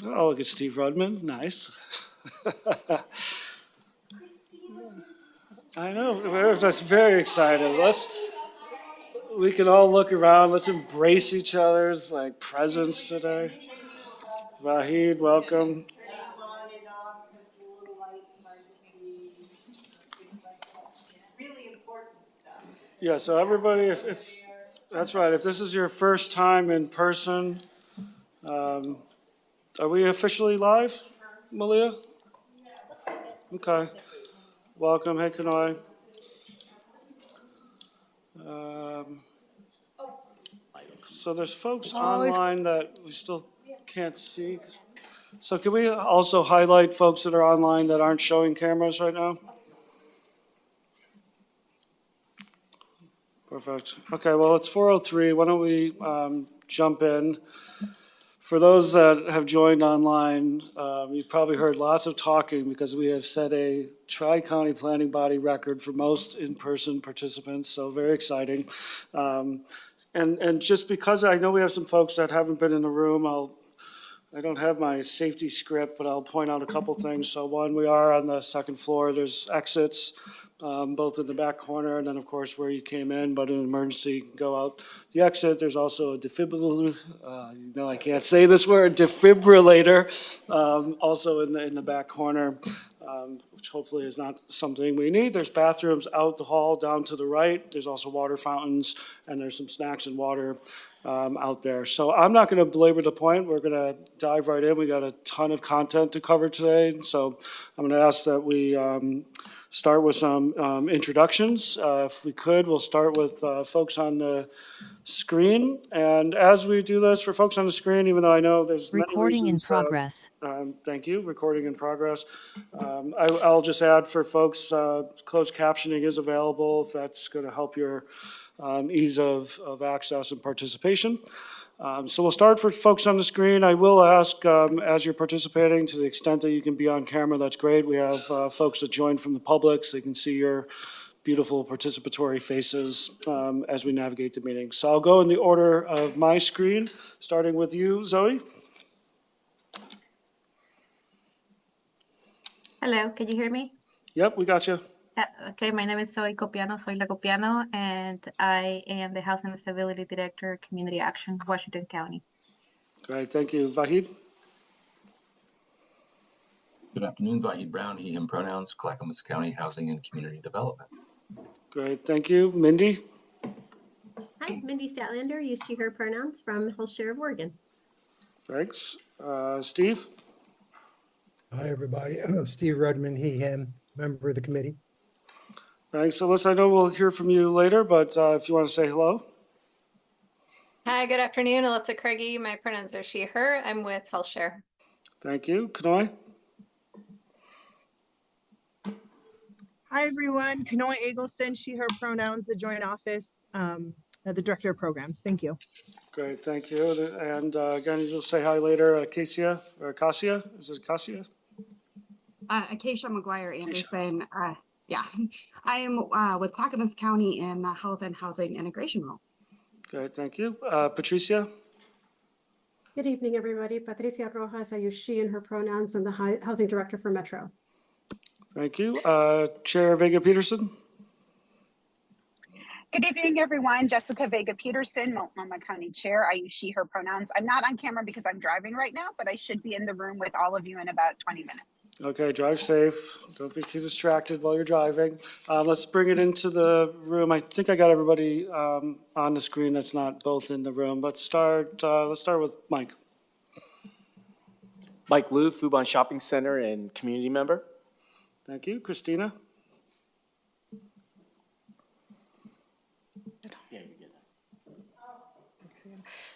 Oh, look at Steve Rudman. Nice. I know. We're just very excited. We can all look around. Let's embrace each other's like presence today. Vahid, welcome. Yeah, so everybody, if that's right, if this is your first time in person, are we officially live, Malia? Okay. Welcome. Hey, Kanoi. So there's folks online that we still can't see. So can we also highlight folks that are online that aren't showing cameras right now? Perfect. Okay, well, it's 4:03. Why don't we jump in? For those that have joined online, you've probably heard lots of talking because we have set a tri-county planning body record for most in-person participants, so very exciting. And just because I know we have some folks that haven't been in the room, I don't have my safety script, but I'll point out a couple things. So one, we are on the second floor. There's exits, both in the back corner and then, of course, where you came in, but in an emergency, you can go out the exit. There's also a defibrillator, I can't say this word, defibrillator, also in the back corner, which hopefully is not something we need. There's bathrooms out the hall down to the right. There's also water fountains, and there's some snacks and water out there. So I'm not going to belabor the point. We're going to dive right in. We got a ton of content to cover today. So I'm going to ask that we start with some introductions. If we could, we'll start with folks on the screen. And as we do this for folks on the screen, even though I know there's many Recording in reasons, progress. thank you. Recording in progress. I'll just add for folks, closed captioning is available if that's going to help your ease of access and participation. So we'll start for folks on the screen. I will ask, as you're participating, to the extent that you can be on camera, that's great. We have folks that join from the public, so they can see your beautiful participatory faces as we navigate the meeting. So I'll go in the order of my screen, starting with you, Zoe. Hello, can you hear me? Yep, we got you. Okay, my name is Zoe Copiano, soy La Copiano, and I am the Housing and Stability Director, Community Action, Washington County. Great, thank you. Vahid? Good afternoon, Vahid Brown, he, him pronouns, Clackamas County Housing and Community Development. Great, thank you. Mindy? Hi, Mindy Statlander, use she, her pronouns from Health Share of Oregon. Thanks. Steve? Hi, everybody. Steve Rudman, he, him, member of the committee. Thanks, Alyssa. I know we'll hear from you later, but if you want to say hello. Hi, good afternoon. Alyssa Craigie. My pronouns are she, her. I'm with HealthShare. Thank you. Kanoi? Hi, everyone. Kanoi Eggleston, she, her pronouns, the Joint Office, the Director of Programs. Thank you. Great, thank you. And again, you'll say hi later, Acacia, or Acacia? Is it Acacia? Acacia McGuire Anderson. Yeah, I am with Clackamas County in the Health and Housing Integration role. Great, thank you. Patricia? Good evening, everybody. Patricia Rojas, I use she and her pronouns. I'm the Housing Director for Metro. Thank you. Chair Vega Peterson? Good evening, everyone. Jessica Vega Peterson, Multnomah County Chair. I use she, her pronouns. I'm not on camera because I'm driving right now, but I should be in the room with all of you in about 20 minutes. Okay, drive safe. Don't be too distracted while you're driving. Let's bring it into the room. I think I got everybody on the screen that's not both in the room. Let's start with Mike. Mike Liu, Fubon Shopping Center and community member. Thank you. Christina?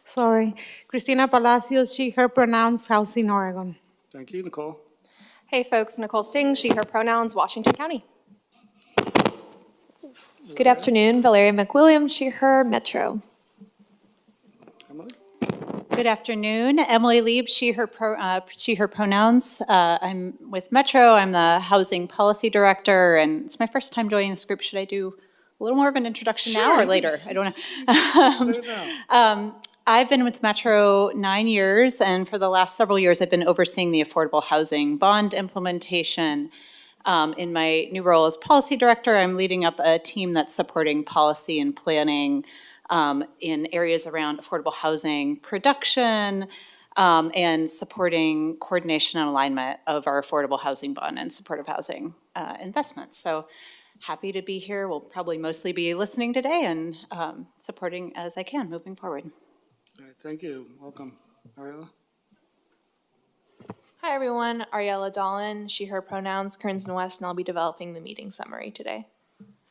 Sorry. Cristina Palacios, she, her pronouns, Housing Oregon. Thank you. Nicole? Hey, folks. Nicole Sting, she, her pronouns, Washington County. Good afternoon. Valeria McWilliam, she, her, Metro. Emily? Good afternoon. Emily Lieb, she, her pronouns. I'm with Metro. I'm the Housing Policy Director, and it's my first time joining this group. Should I do a little more of an introduction now or later? I don't know. I've been with Metro 9 years, and for the last several years, I've been overseeing the affordable housing bond implementation. In my new role as policy director, I'm leading up a team that's supporting policy and planning in areas around affordable housing production and supporting coordination and alignment of our affordable housing bond and supportive housing investments. So happy to be here. We'll probably mostly be listening today and supporting as I can moving forward. All right, thank you. Welcome. Ariella? Hi everyone, Ariella Dolan, she, her pronouns, Kearns and West, and I'll be developing the meeting summary today.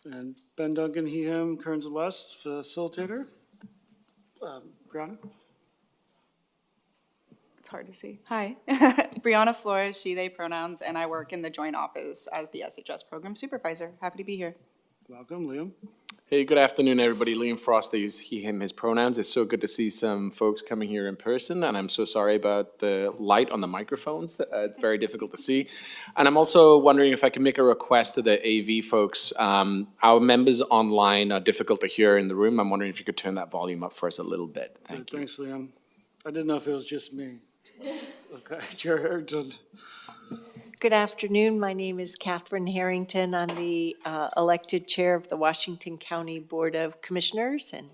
And Ben Duncan, he, him, Kearns and West, facilitator. Brianna? It's hard to see. Hi, Brianna Flores, she, they pronouns, and I work in the joint office as the SHS program supervisor. Happy to be here. Welcome, Liam. Hey, good afternoon, everybody. Liam Frost, I use he, him, his pronouns. It's so good to see some folks coming here in person, and I'm so sorry about the light on the microphones. It's very difficult to see. And I'm also wondering if I can make a request to the AV folks. Our members online are difficult to hear in the room. I'm wondering if you could turn that volume up for us a little bit. Thank you. Thanks, Liam. I didn't know if it was just me. Okay, Chair Harrington. Good afternoon. My name is Catherine Harrington. I'm the elected chair of the Washington County Board of Commissioners, and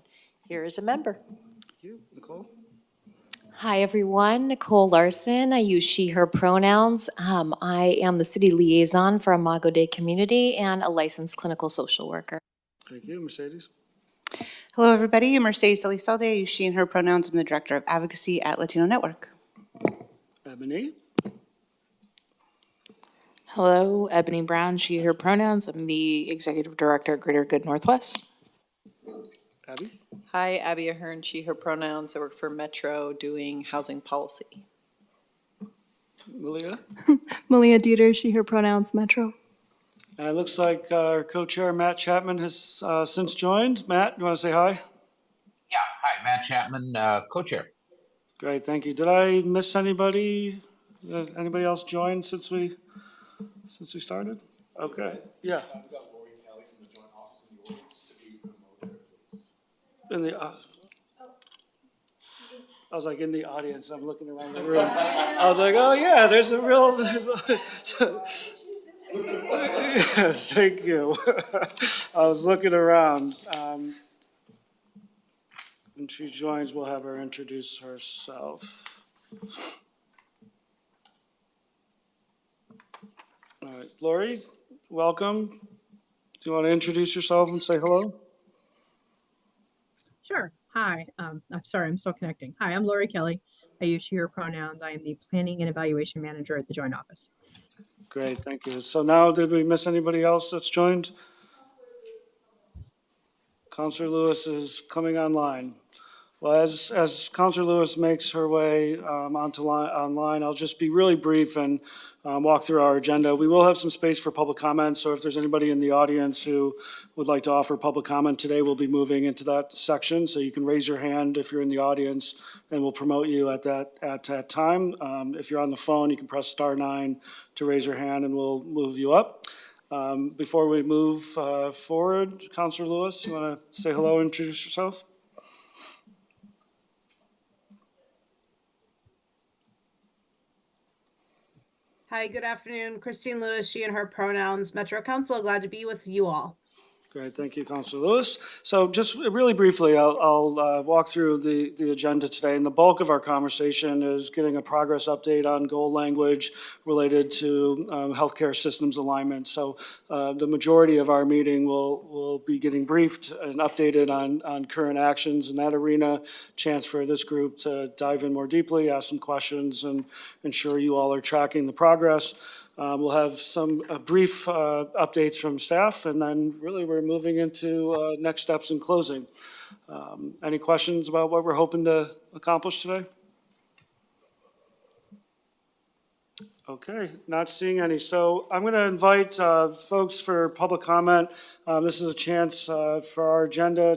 here is a member. Thank you. Nicole? Hi, everyone. Nicole Larson. I use she, her pronouns. I am the city liaison for Imago Dei Community and a licensed clinical social worker. Thank you. Mercedes? Hello, everybody. I'm Mercedes Elizalde. I use she and her pronouns. I'm the director of advocacy at Latino Network. Ebony? Hello, Ebony Brown, she, her pronouns. I'm the executive director at Greater Good Northwest. Abby? Hi, Abby Ahern, she, her pronouns. I work for Metro doing housing policy. Malia? Malia Dieter, she, her pronouns, Metro. And it looks like our co-chair, Matt Chapman, has since joined. Matt, you want to say hi? Yeah, hi, Matt Chapman, co-chair. Great, thank you. Did I miss anybody? Anybody else join since we started? Okay, yeah. In the, I was like in the audience, I'm looking around the room. I was like, oh yeah, there's a real, yes, thank you. I was looking around. When she joins, we'll have her introduce herself. All right, Lori, welcome. Do you want to introduce yourself and say hello? Sure. Hi. I'm sorry, I'm still connecting. Hi, I'm Lori Kelly. I use she, her pronouns. I am the planning and evaluation manager at the joint office. Great, thank you. So now, did we miss anybody else that's joined? Counselor Lewis is coming online. Well, as Counselor Lewis makes her way online, I'll just be really brief and walk through our agenda. We will have some space for public comment, so if there's anybody in the audience who would like to offer public comment today, we'll be moving into that section, so you can raise your hand if you're in the audience, and we'll promote you at that time. If you're on the phone, you can press *9 to raise your hand, and we'll move you up. Before we move forward, Counselor Lewis, you want to say hello and introduce yourself? Hi, good afternoon. Christine Lewis, she and her pronouns, Metro Council. Glad to be with you all. Great, thank you, Councilor Lewis. So just really briefly, I'll walk through the agenda today, and the bulk of our conversation is getting a progress update on goal language related to healthcare systems alignment. So the majority of our meeting will be getting briefed and updated on current actions in that arena, chance for this group to dive in more deeply, ask some questions, and ensure you all are tracking the progress. We'll have some brief updates from staff, and then really we're moving into next steps in closing. Any questions about what we're hoping to accomplish today? Okay, not seeing any. So I'm going to invite folks for public comment. This is a chance for our agenda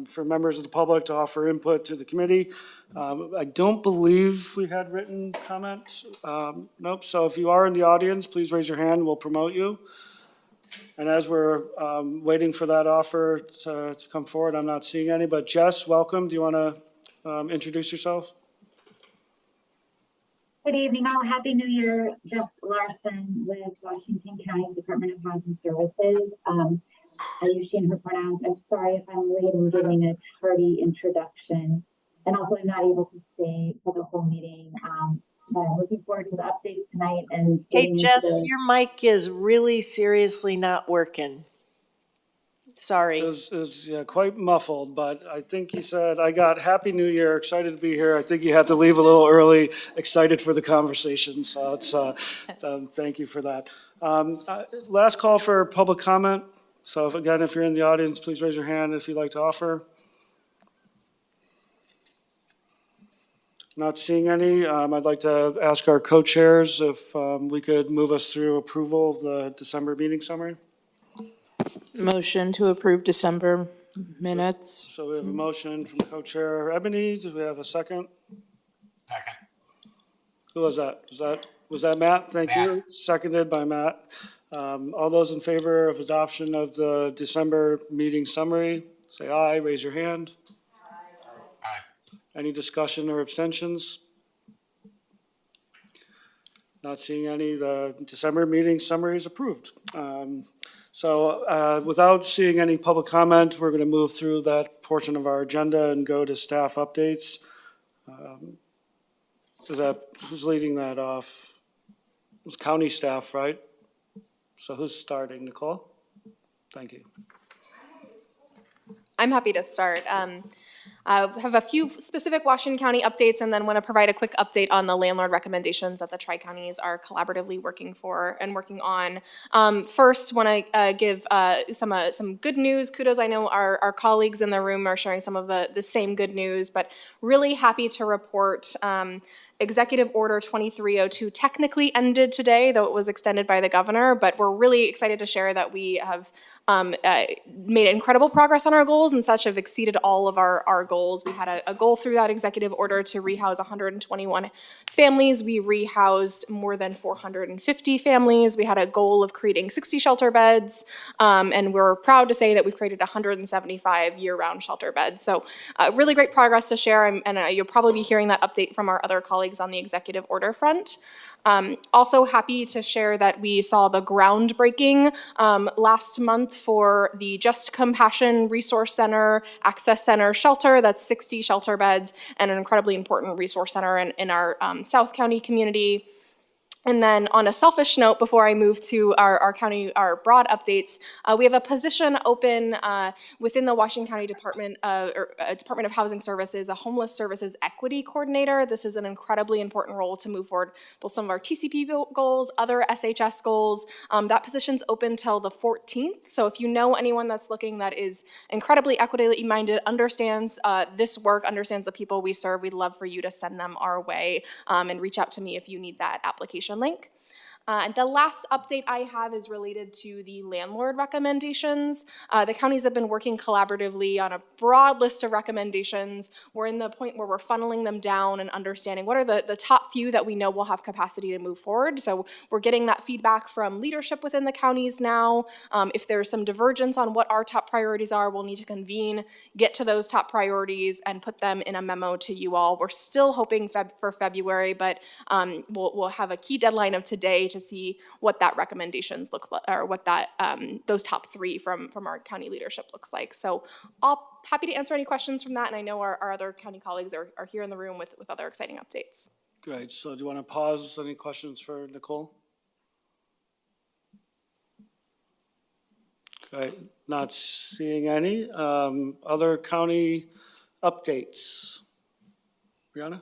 for members of the public to offer input to the committee. I don't believe we had written comments. Nope. So if you are in the audience, please raise your hand. We'll promote you. And as we're waiting for that offer to come forward, I'm not seeing any. But Jess, welcome. Do you want to introduce yourself. Good evening, all. Happy New Year. Jess Larson with Washington County's Department of Housing Services. I use she and her pronouns. I'm sorry if I'm late in giving a tardy introduction. And also I'm not able to stay for the whole meeting. But I'm looking forward to the updates tonight and Hey, getting into Jess, the- your mic is really seriously not working. Sorry. It was quite muffled, but I think he said, I got Happy New Year, excited to be here. I think you had to leave a little early, excited for the conversation. So it's, thank you for that. Last call for public comment. So if you're in the audience, please raise your hand if you'd like to offer. Not seeing any. I'd like to ask our co-chairs if we could move us through approval of the December meeting summary. Motion to approve December minutes. So we have a motion from co-chair Ebony. Do we have a second? Second. Who was that? Was that Matt? Thank you. Seconded by Matt. All those in favor of adoption of the December meeting summary, say aye, raise your hand. Aye. Any discussion or abstentions? Not seeing any. The December meeting summary is approved. So without seeing any public comment, we're going to move through that portion of our agenda and go to staff updates. Who's leading that off? It's county staff, right? So who's starting? Nicole? Thank you. I'm happy to start. I have a few specific Washington County updates and then want to provide a quick update on the landlord recommendations that the Tri-Counties are collaboratively working on. First, want to give some good news. Kudos, I know our colleagues in the room are sharing some of the same good news, but really happy to report Executive Order 2302 technically ended today, though it was extended by the governor, but we're really excited to share that we have made incredible progress on our goals and such have exceeded all of our goals. We had a goal through that executive order to rehouse 121 families. We rehoused more than 450 families. We had a goal of creating 60 shelter beds, and we're proud to say that we've created 175 year-round shelter beds. So really great progress to share, and you'll probably be hearing that update from our other colleagues on the executive order front. Also happy to share that we saw the groundbreaking last month for the Just Compassion Resource Center, Access Center shelter. That's 60 shelter beds and an incredibly important resource center in our South County community. And then on a selfish note, before I move to our broad updates, we have a position open within the Washington County Department of Housing Services, a Homeless Services Equity Coordinator. This is an incredibly important role to move forward both some of our TCP goals, other SHS goals. That position's open till the 14th. So if you know anyone that's looking that is incredibly equitably minded, understands this work, understands the people we serve, we'd love for you to send them our way and reach out to me if you need that application link. And the last update I have is related to the landlord recommendations. The counties have been working collaboratively on a broad list of recommendations. We're in the point where we're funneling them down and understanding what are the top few that we know will have capacity to move forward. So we're getting that feedback from leadership within the counties now. If there's some divergence on what our top priorities are, we'll need to convene, get to those top priorities, and put them in a memo to you all. We're still hoping for February, but we'll have a key deadline of today to see what that recommendations looks like, or what that those top three from our county leadership looks like. So I'll happy to answer any questions from that, and I know our other county colleagues are here in the room with other exciting updates. Great. So do you want to pause? Any questions for Nicole? Okay, not seeing any. Other county updates? Brianna?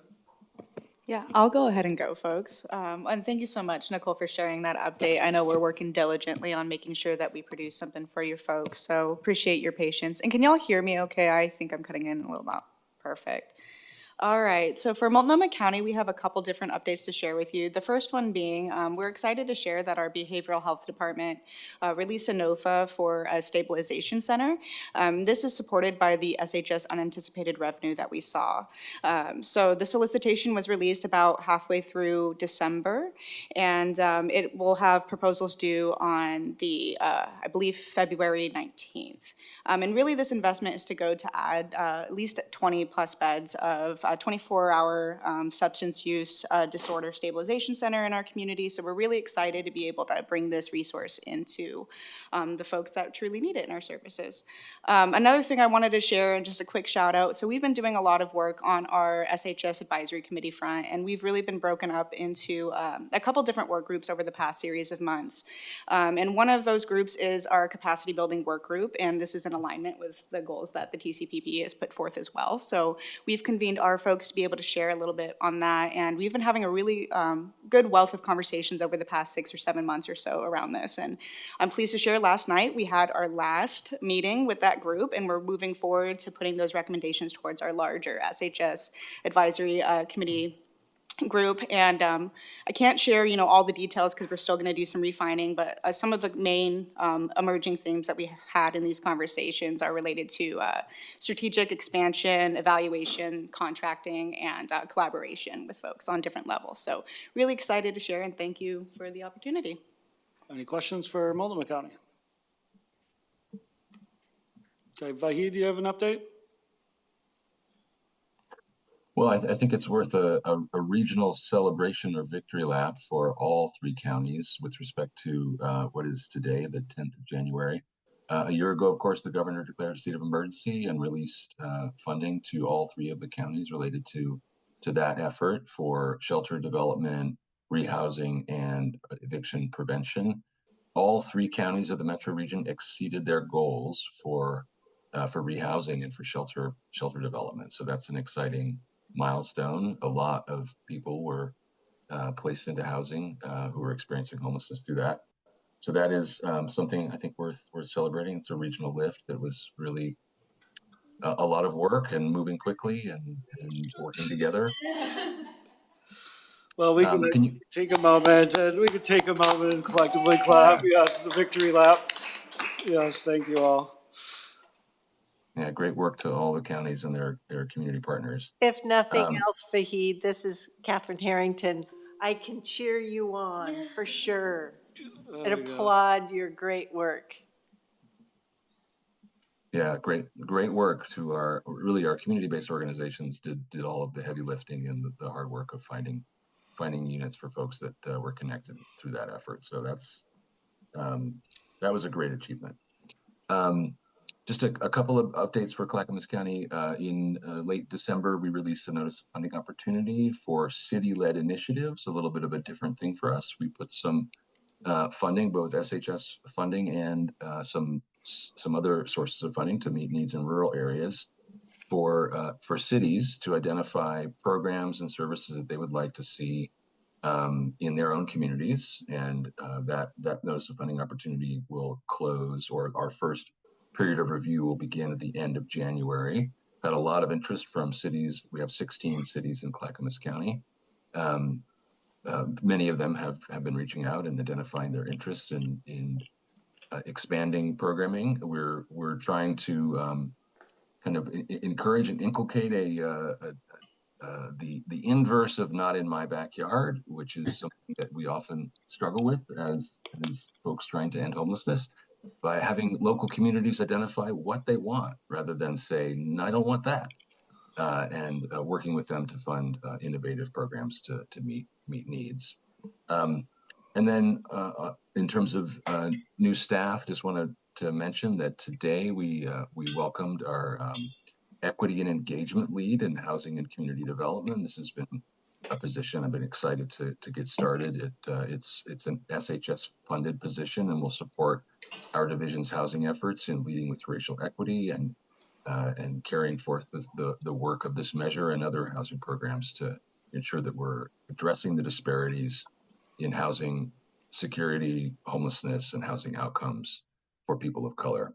Yeah, I'll go ahead and go, folks. And thank you so much, Nicole, for sharing that update. I know we're working diligently on making sure that we produce something for you folks, so appreciate your patience. And can y'all hear me okay? I think I'm cutting in a little bit. Perfect. All right, so for Multnomah County, we have a couple different updates to share with you. The first one being, we're excited to share that our behavioral health department released a NOFA for a stabilization center. This is supported by the SHS unanticipated revenue that we saw. So the solicitation was released about halfway through December, and it will have proposals due on the, I believe, February 19th. And really, this investment is to go to add at least 20 plus beds of 24-hour substance use disorder stabilization center in our community. So we're really excited to be able to bring this resource into the folks that truly need it in our services. Another thing I wanted to share, and just a quick shout out. So we've been doing a lot of work on our SHS advisory committee front, and we've really been broken up into a couple different work groups over the past series of months. And one of those groups is our capacity building work group, and this is in alignment with the goals that the TCPP has put forth as well. So we've convened our folks to be able to share a little bit on that, and we've been having a really good wealth of conversations over the past 6 or 7 months or so around this. And I'm pleased to share last night we had our last meeting with that group, and we're moving forward to putting those recommendations towards our larger SHS advisory committee group. And I can't share, all the details because we're still going to do some refining, but some of the main emerging themes that we had in these conversations are related to strategic expansion, evaluation, contracting, and collaboration with folks on different levels. So really excited to share, and thank you for the opportunity. Any questions for Multnomah County? Okay, Vahid, do you have an update? Well, I think it's worth a regional celebration or victory lap for all 3 counties with respect to what is today, the 10th of January. A year ago, of course, the governor declared a state of emergency and released funding to all 3 of the counties related to that effort for shelter development, rehousing, and eviction prevention. All 3 counties of the metro region exceeded their goals for rehousing and for shelter development. So that's an exciting milestone. A lot of people were placed into housing who were experiencing homelessness through that. So that is something I think worth celebrating. It's a regional lift that was really a lot of work and moving quickly and working together. Well, we can take a moment and collectively clap. Yes, the victory lap. Yes, thank you all. Yeah, great work to all the counties and their community partners. If nothing else, Vahid, this is Catherine Harrington. I can cheer you on for sure and applaud your great work. Yeah, great work to our community-based organizations did all of the heavy lifting and the hard work of finding units for folks that were connected through that effort. So that was a great achievement. Just a couple of updates for Clackamas County. In late December, we released a notice of funding opportunity for city-led initiatives, a little bit of a different thing for us. We put some funding, both SHS funding and some other sources of funding to meet needs in rural areas for cities to identify programs and services that they would like to see in their own communities. And that notice of funding opportunity will close, or our first period of review will begin at the end of January. Had a lot of interest from cities. We have 16 cities in Clackamas County. Many of them have been reaching out and identifying their interest in expanding programming. We're trying to kind of encourage and inculcate the inverse of not in my backyard, which is something that we often struggle with as folks trying to end homelessness, by having local communities identify what they want rather than say, I don't want that, and working with them to fund innovative programs to meet needs. And then in terms of new staff, just wanted to mention that today we welcomed our equity and engagement lead in housing and community development. This has been a position I've been excited to get started. It's an SHS funded position and will support our division's housing efforts in leading with racial equity and carrying forth the work of this measure and other housing programs to ensure that we're addressing the disparities in housing security, homelessness, and housing outcomes for people of color.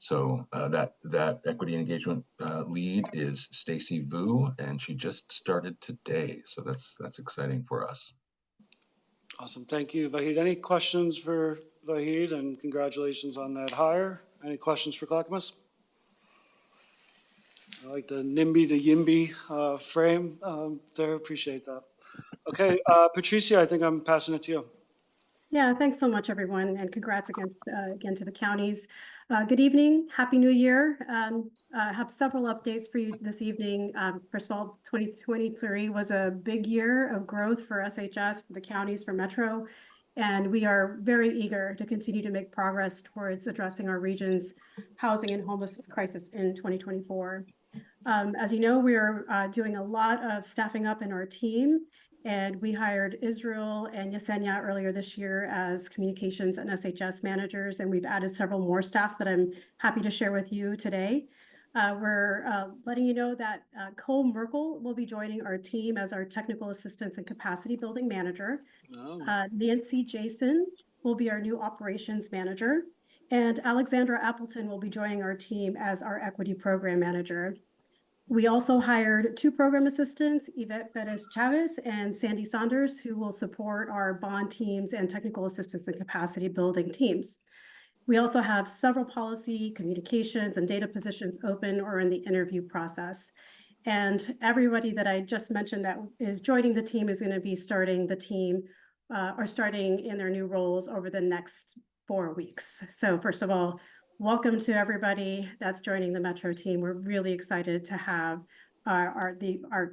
So that equity engagement lead is Stacy Vu, and she just started today. So that's exciting for us. Awesome, thank you, Vahid. Any questions for Vahid, and congratulations on that hire? Any questions for Clackamas? I like the NIMBY to YIMBY frame there, appreciate that. Okay, Patricia, I think I'm passing it to you. Yeah, thanks so much, everyone, and congrats again to the counties. Good evening, Happy New Year. I have several updates for you this evening. First of all, 2023 was a big year of growth for SHS, for the counties, for Metro, and we are very eager to continue to make progress towards addressing our region's housing and homelessness crisis in 2024. As you know, we are doing a lot of staffing up in our team, and we hired Israel and Yesenia earlier this year as communications and SHS managers, and we've added several more staff that I'm happy to share with you today. We're letting you know that Cole Merkel will be joining our team as our technical assistance and capacity building manager. Nancy Jason will be our new operations manager, and Alexandra Appleton will be joining our team as our equity program manager. We also hired 2 program assistants, Yvette Perez Chavez and Sandy Saunders, who will support our bond teams and technical assistance and capacity building teams. We also have several policy, communications, and data positions open or in the interview process. And everybody that I just mentioned that is joining the team is going to be starting the team or starting in their new roles over the next 4 weeks. So first of all, welcome to everybody that's joining the Metro team. We're really excited to have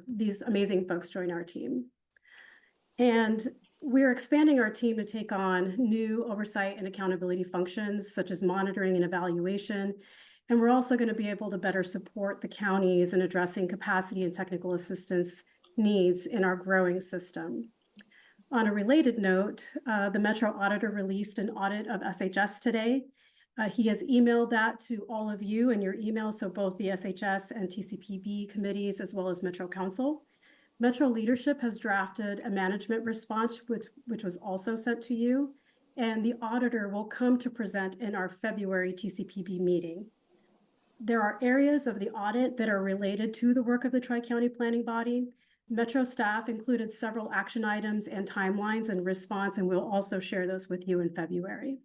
these amazing folks join our team. And we're expanding our team to take on new oversight and accountability functions, such as monitoring and evaluation. And we're also going to be able to better support the counties in addressing capacity and technical assistance needs in our growing system. On a related note, the Metro Auditor released an audit of SHS today. He has emailed that to all of you in your email, so both the SHS and TCPB committees, as well as Metro Council. Metro leadership has drafted a management response, which was also sent to you, and the auditor will come to present in our February TCPB meeting. There are areas of the audit that are related to the work of the Tri-County Planning Body. Metro staff included several action items and timelines in response, and we'll also share those with you in February.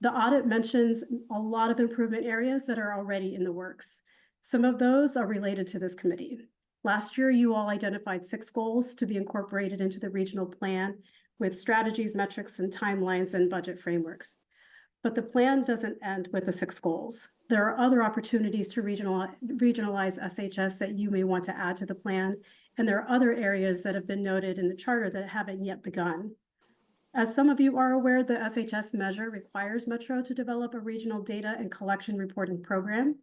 The audit mentions a lot of improvement areas that are already in the works. Some of those are related to this committee. Last year, you all identified 6 goals to be incorporated into the regional plan with strategies, metrics, and timelines and budget frameworks. But the plan doesn't end with the 6 goals. There are other opportunities to regionalize SHS that you may want to add to the plan, and there are other areas that have been noted in the charter that haven't yet begun. As some of you are aware, the SHS measure requires Metro to develop a regional data and collection reporting program.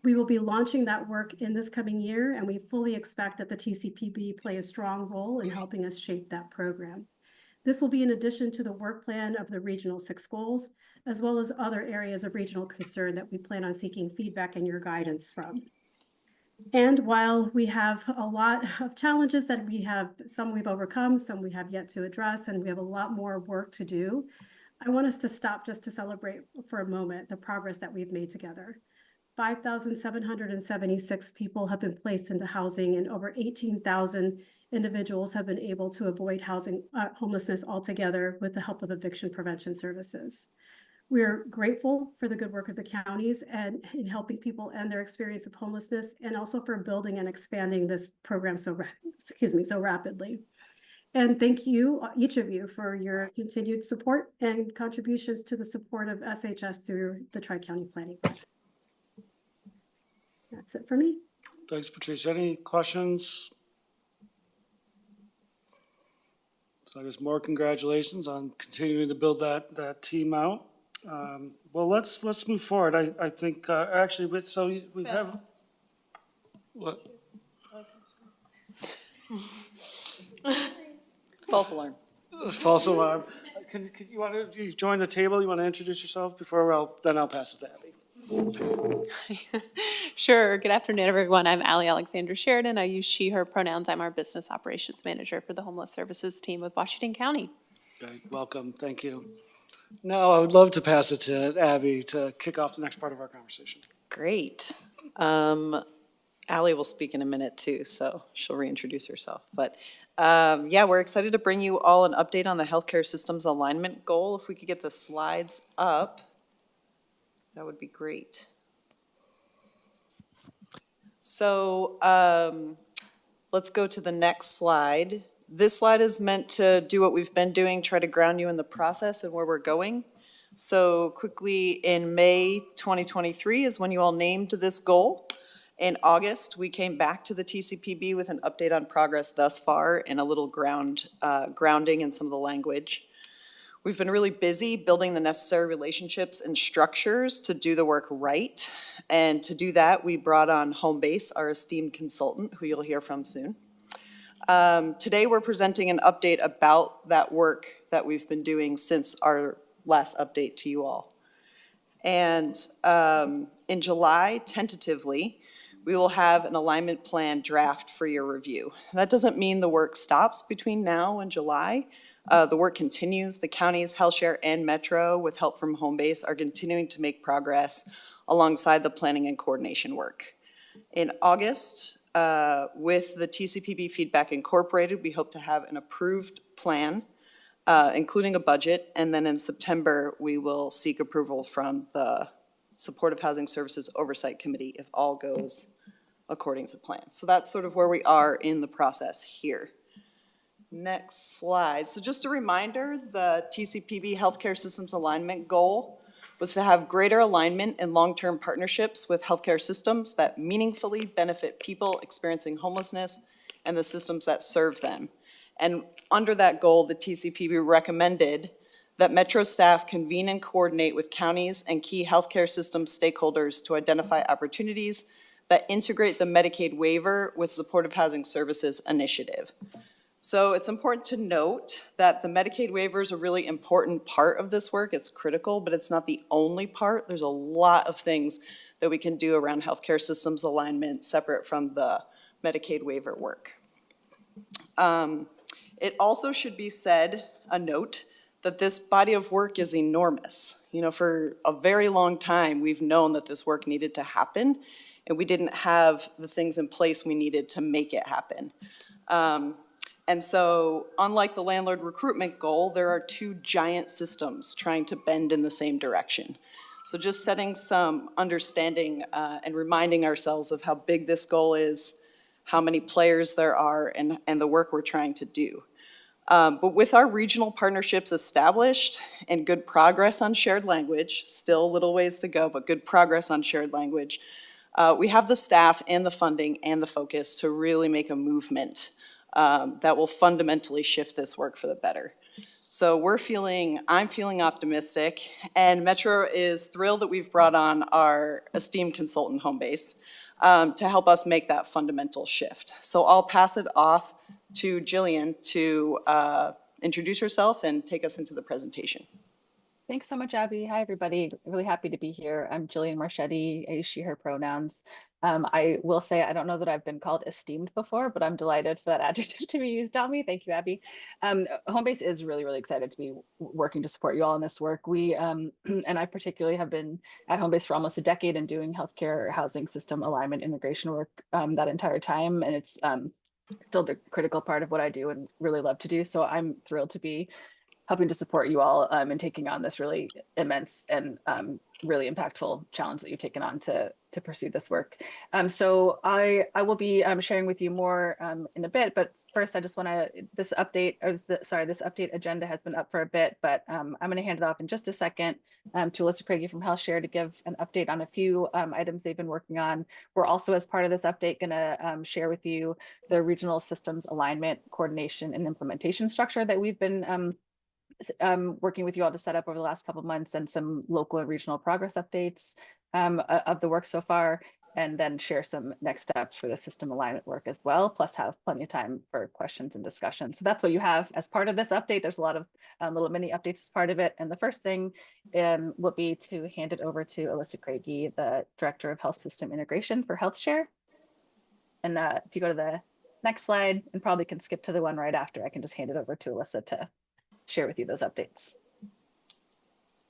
We will be launching that work in this coming year, and we fully expect that the TCPB play a strong role in helping us shape that program. This will be in addition to the work plan of the regional 6 goals, as well as other areas of regional concern that we plan on seeking feedback and your guidance from. And while we have a lot of challenges that some we've overcome, some we have yet to address, and we have a lot more work to do, I want us to stop just to celebrate for a moment the progress that we've made together. 5,776 people have been placed into housing, and over 18,000 individuals have been able to avoid homelessness altogether with the help of eviction prevention services. We're grateful for the good work of the counties and in helping people end their experience of homelessness, and also for building and expanding this program so rapidly. And thank you, each of you, for your continued support and contributions to the support of SHS through the Tri-County Planning Project. That's it for me. Thanks, Patricia. Any questions? So I guess more congratulations on continuing to build that team out. Well, let's move forward. I think actually, so we have what? False alarm. False alarm. Can you want to join the table? You want to introduce yourself before I'll pass it to Abby. Sure. Good afternoon, everyone. I'm Allie Alexander Sheridan. I use she, her pronouns. I'm our business operations manager for the homeless services team with Washington County. Okay, welcome. Thank you. Now, I would love to pass it to Abby to kick off the next part of our conversation. Great. Allie will speak in a minute too, so she'll reintroduce herself. But yeah, we're excited to bring you all an update on the healthcare systems alignment goal. If we could get the slides up, that would be great. So let's go to the next slide. This slide is meant to do what we've been doing, try to ground you in the process and where we're going. So quickly, in May 2023 is when you all named this goal. In August, we came back to the TCPB with an update on progress thus far and a little grounding in some of the language. We've been really busy building the necessary relationships and structures to do the work right. And to do that, we brought on Homebase, our esteemed consultant, who you'll hear from soon. Today, we're presenting an update about that work that we've been doing since our last update to you all. And in July, tentatively, we will have an alignment plan draft for your review. That doesn't mean the work stops between now and July. The work continues. The counties, HealthShare and Metro, with help from Homebase, are continuing to make progress alongside the planning and coordination work. In August, with the TCPB feedback incorporated, we hope to have an approved plan, including a budget, and then in September, we will seek approval from the Supportive Housing Services Oversight Committee if all goes according to plan. So that's sort of where we are in the process here. Next slide. So just a reminder, the TCPB Healthcare Systems Alignment goal was to have greater alignment and long-term partnerships with healthcare systems that meaningfully benefit people experiencing homelessness and the systems that serve them. And under that goal, the TCPB recommended that Metro staff convene and coordinate with counties and key healthcare system stakeholders to identify opportunities that integrate the Medicaid waiver with Supportive Housing Services initiative. So it's important to note that the Medicaid waiver is a really important part of this work. It's critical, but it's not the only part. There's a lot of things that we can do around healthcare systems alignment separate from the Medicaid waiver work. It also should be said, a note, that this body of work is enormous. You know, for a very long time, we've known that this work needed to happen, and we didn't have the things in place we needed to make it happen. And so, unlike the landlord recruitment goal, there are two giant systems trying to bend in the same direction. So just setting some understanding and reminding ourselves of how big this goal is, how many players there are, and the work we're trying to do. But with our regional partnerships established and good progress on shared language, still a little ways to go, but good progress on shared language, we have the staff and the funding and the focus to really make a movement that will fundamentally shift this work for the better. So I'm feeling optimistic, and Metro is thrilled that we've brought on our esteemed consultant, Homebase, to help us make that fundamental shift. So I'll pass it off to Jillian to introduce herself and take us into the presentation. Thanks so much, Abby. Hi, everybody. Really happy to be here. I'm Jillian Marchetti, I use she, her pronouns. I will say, I don't know that I've been called esteemed before, but I'm delighted for that adjective to be used on me. Thank you, Abby. Homebase is really, really excited to be working to support you all in this work. We, and I particularly have been at Homebase for almost a decade and doing healthcare housing system alignment integration work that entire time. And it's still the critical part of what I do and really love to do. So I'm thrilled to be helping to support you all in taking on this really immense and really impactful challenge that you've taken on to pursue this work. So I will be sharing with you more in a bit, but first I just want to, this update agenda has been up for a bit, but I'm going to hand it off in just a second to Alyssa Craigie from HealthShare to give an update on a few items they've been working on. We're also, as part of this update, going to share with you the regional systems alignment, coordination, and implementation structure that we've been working with you all to set up over the last couple of months, and some local and regional progress updates of the work so far, and then share some next steps for the system alignment work as well, plus have plenty of time for questions and discussion. So that's what you have as part of this update. There's a lot of little mini updates as part of it. And the first thing will be to hand it over to Alyssa Craigie, the Director of Health System Integration for HealthShare. And if you go to the next slide, and probably can skip to the one right after, I can just hand it over to Alyssa to share with you those updates.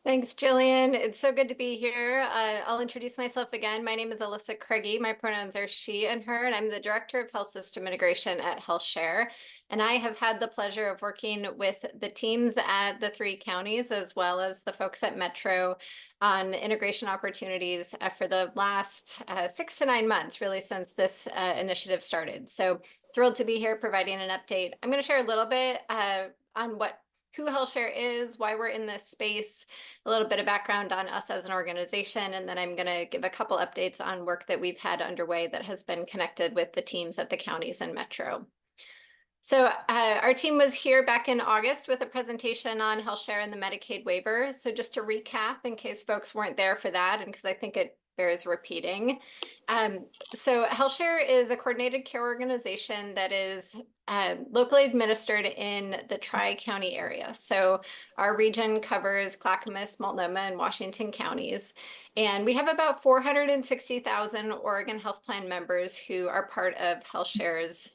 Thanks, Jillian. It's so good to be here. I'll introduce myself again. My name is Alyssa Craigie. My pronouns are she and her, and I'm the Director of Health System Integration at HealthShare. And I have had the pleasure of working with the teams at the 3 counties, as well as the folks at Metro, on integration opportunities for the last 6 to 9 months, really, since this initiative started. So thrilled to be here providing an update. I'm going to share a little bit on who HealthShare is, why we're in this space, a little bit of background on us as an organization, and then I'm going to give a couple updates on work that we've had underway that has been connected with the teams at the counties and Metro. So our team was here back in August with a presentation on HealthShare and the Medicaid waiver. So just to recap, in case folks weren't there for that, and because I think it bears repeating. So HealthShare is a coordinated care organization that is locally administered in the Tri-County area. So our region covers Clackamas, Multnomah, and Washington counties. And we have about 460,000 Oregon Health Plan members who are part of HealthShare's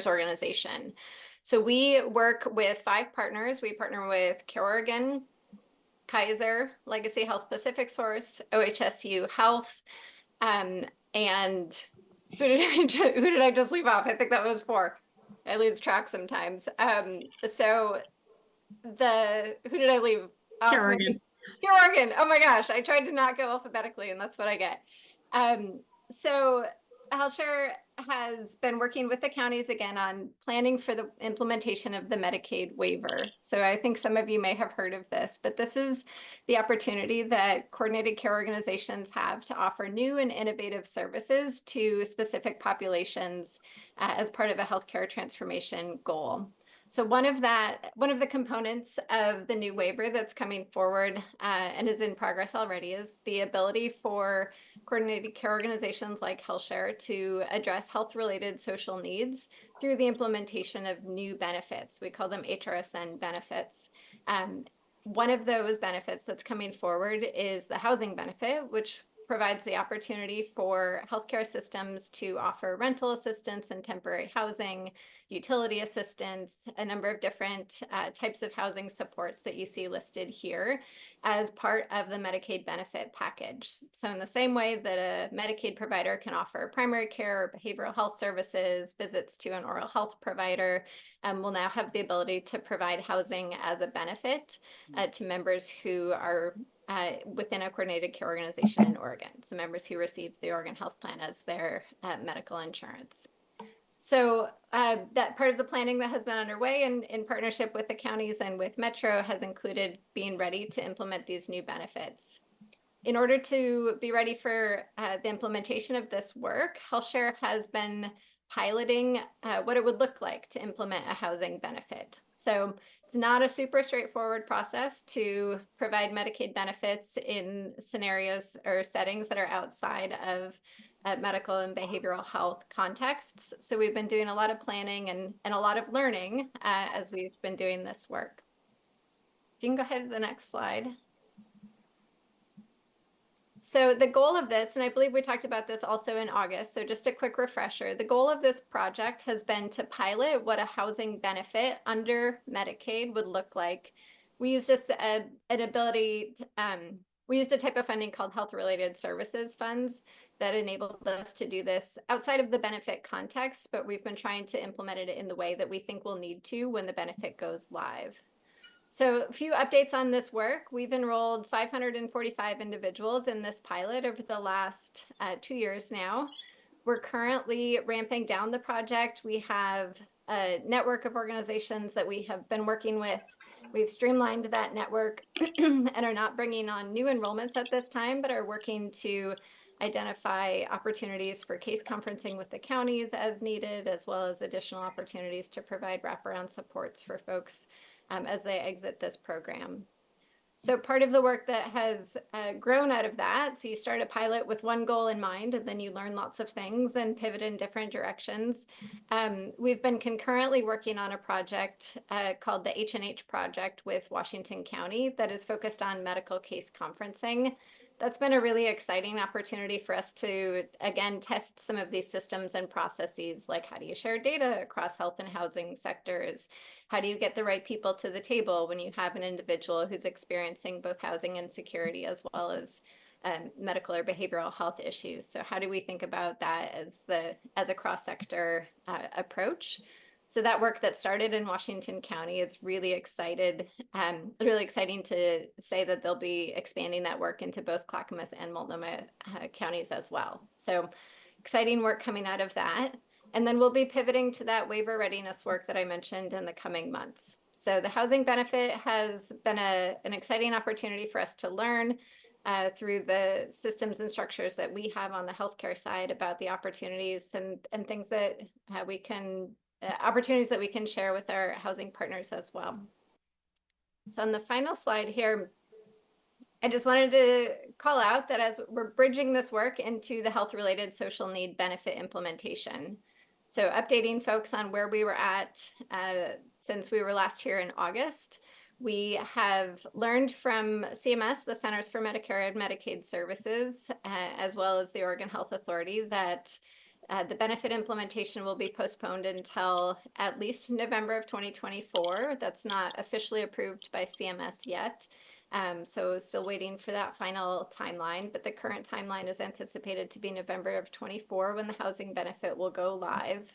organization. So we work with 5 partners. We partner with Care Oregon, Kaiser, Legacy Health Pacific Source, OHSU Health, and who did I just leave off? I think that was 4. I lose track sometimes. So who did I leave off? Care Oregon. Care Oregon. Oh my gosh, I tried to not go alphabetically, and that's what I get. So HealthShare has been working with the counties again on planning for the implementation of the Medicaid waiver. So I think some of you may have heard of this, but this is the opportunity that coordinated care organizations have to offer new and innovative services to specific populations as part of a healthcare transformation goal. So one of the components of the new waiver that's coming forward and is in progress already is the ability for coordinated care organizations like HealthShare to address health-related social needs through the implementation of new benefits. We call them HRSN benefits. One of those benefits that's coming forward is the housing benefit, which provides the opportunity for healthcare systems to offer rental assistance and temporary housing, utility assistance, a number of different types of housing supports that you see listed here as part of the Medicaid benefit package. So in the same way that a Medicaid provider can offer primary care or behavioral health services, visits to an oral health provider, will now have the ability to provide housing as a benefit to members who are within a coordinated care organization in Oregon. So members who receive the Oregon Health Plan as their medical insurance. So that part of the planning that has been underway in partnership with the counties and with Metro has included being ready to implement these new benefits. In order to be ready for the implementation of this work, HealthShare has been piloting what it would look like to implement a housing benefit. So it's not a super straightforward process to provide Medicaid benefits in scenarios or settings that are outside of medical and behavioral health contexts. So we've been doing a lot of planning and a lot of learning as we've been doing this work. If you can go ahead to the next slide. So the goal of this, and I believe we talked about this also in August, so just a quick refresher, the goal of this project has been to pilot what a housing benefit under Medicaid would look like. We used we used a type of funding called health-related services funds that enabled us to do this outside of the benefit context, but we've been trying to implement it in the way that we think we'll need to when the benefit goes live. So a few updates on this work. We've enrolled 545 individuals in this pilot over the last 2 years now. We're currently ramping down the project. We have a network of organizations that we have been working with. We've streamlined that network and are not bringing on new enrollments at this time, but are working to identify opportunities for case conferencing with the counties as needed, as well as additional opportunities to provide wraparound supports for folks as they exit this program. So part of the work that has grown out of that, so you start a pilot with one goal in mind, and then you learn lots of things and pivot in different directions. We've been concurrently working on a project called the H&H Project with Washington County that is focused on medical case conferencing that's been a really exciting opportunity for us to, again, test some of these systems and processes, like how do you share data across health and housing sectors? How do you get the right people to the table when you have an individual who's experiencing both housing insecurity as well as medical or behavioral health issues? So how do we think about that as a cross-sector approach? So that work that started in Washington County, it's really exciting to say that they'll be expanding that work into both Clackamas and Multnomah counties as well. So exciting work coming out of that. And then we'll be pivoting to that waiver readiness work that I mentioned in the coming months. So the housing benefit has been an exciting opportunity for us to learn through the systems and structures that we have on the healthcare side about the opportunities and things that opportunities that we can share with our housing partners as well. So on the final slide here, I just wanted to call out that as we're bridging this work into the health-related social need benefit implementation. So updating folks on where we were at since we were last here in August. We have learned from CMS, the Centers for Medicare and Medicaid Services, as well as the Oregon Health Authority, that the benefit implementation will be postponed until at least November of 2024. That's not officially approved by CMS yet. So still waiting for that final timeline, but the current timeline is anticipated to be November of 24 when the housing benefit will go live.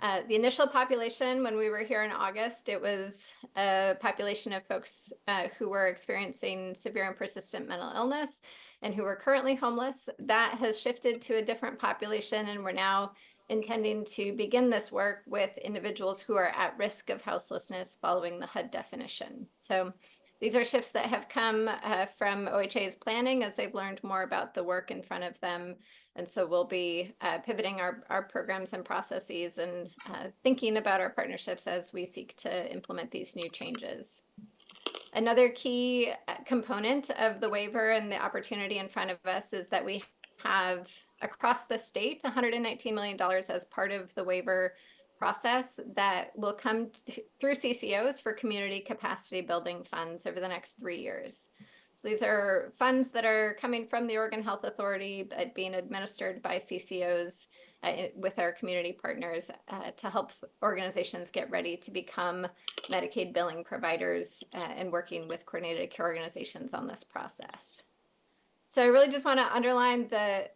The initial population when we were here in August, it was a population of folks who were experiencing severe and persistent mental illness and who are currently homeless. That has shifted to a different population, and we're now intending to begin this work with individuals who are at risk of houselessness following the HUD definition. So these are shifts that have come from OHA's planning as they've learned more about the work in front of them. And so we'll be pivoting our programs and processes and thinking about our partnerships as we seek to implement these new changes. Another key component of the waiver and the opportunity in front of us is that we have across the state $119 million as part of the waiver process that will come through CCOs for community capacity building funds over the next 3 years. So these are funds that are coming from the Oregon Health Authority, but being administered by CCOs with our community partners to help organizations get ready to become Medicaid billing providers and working with coordinated care organizations on this process. So I really just want to underline the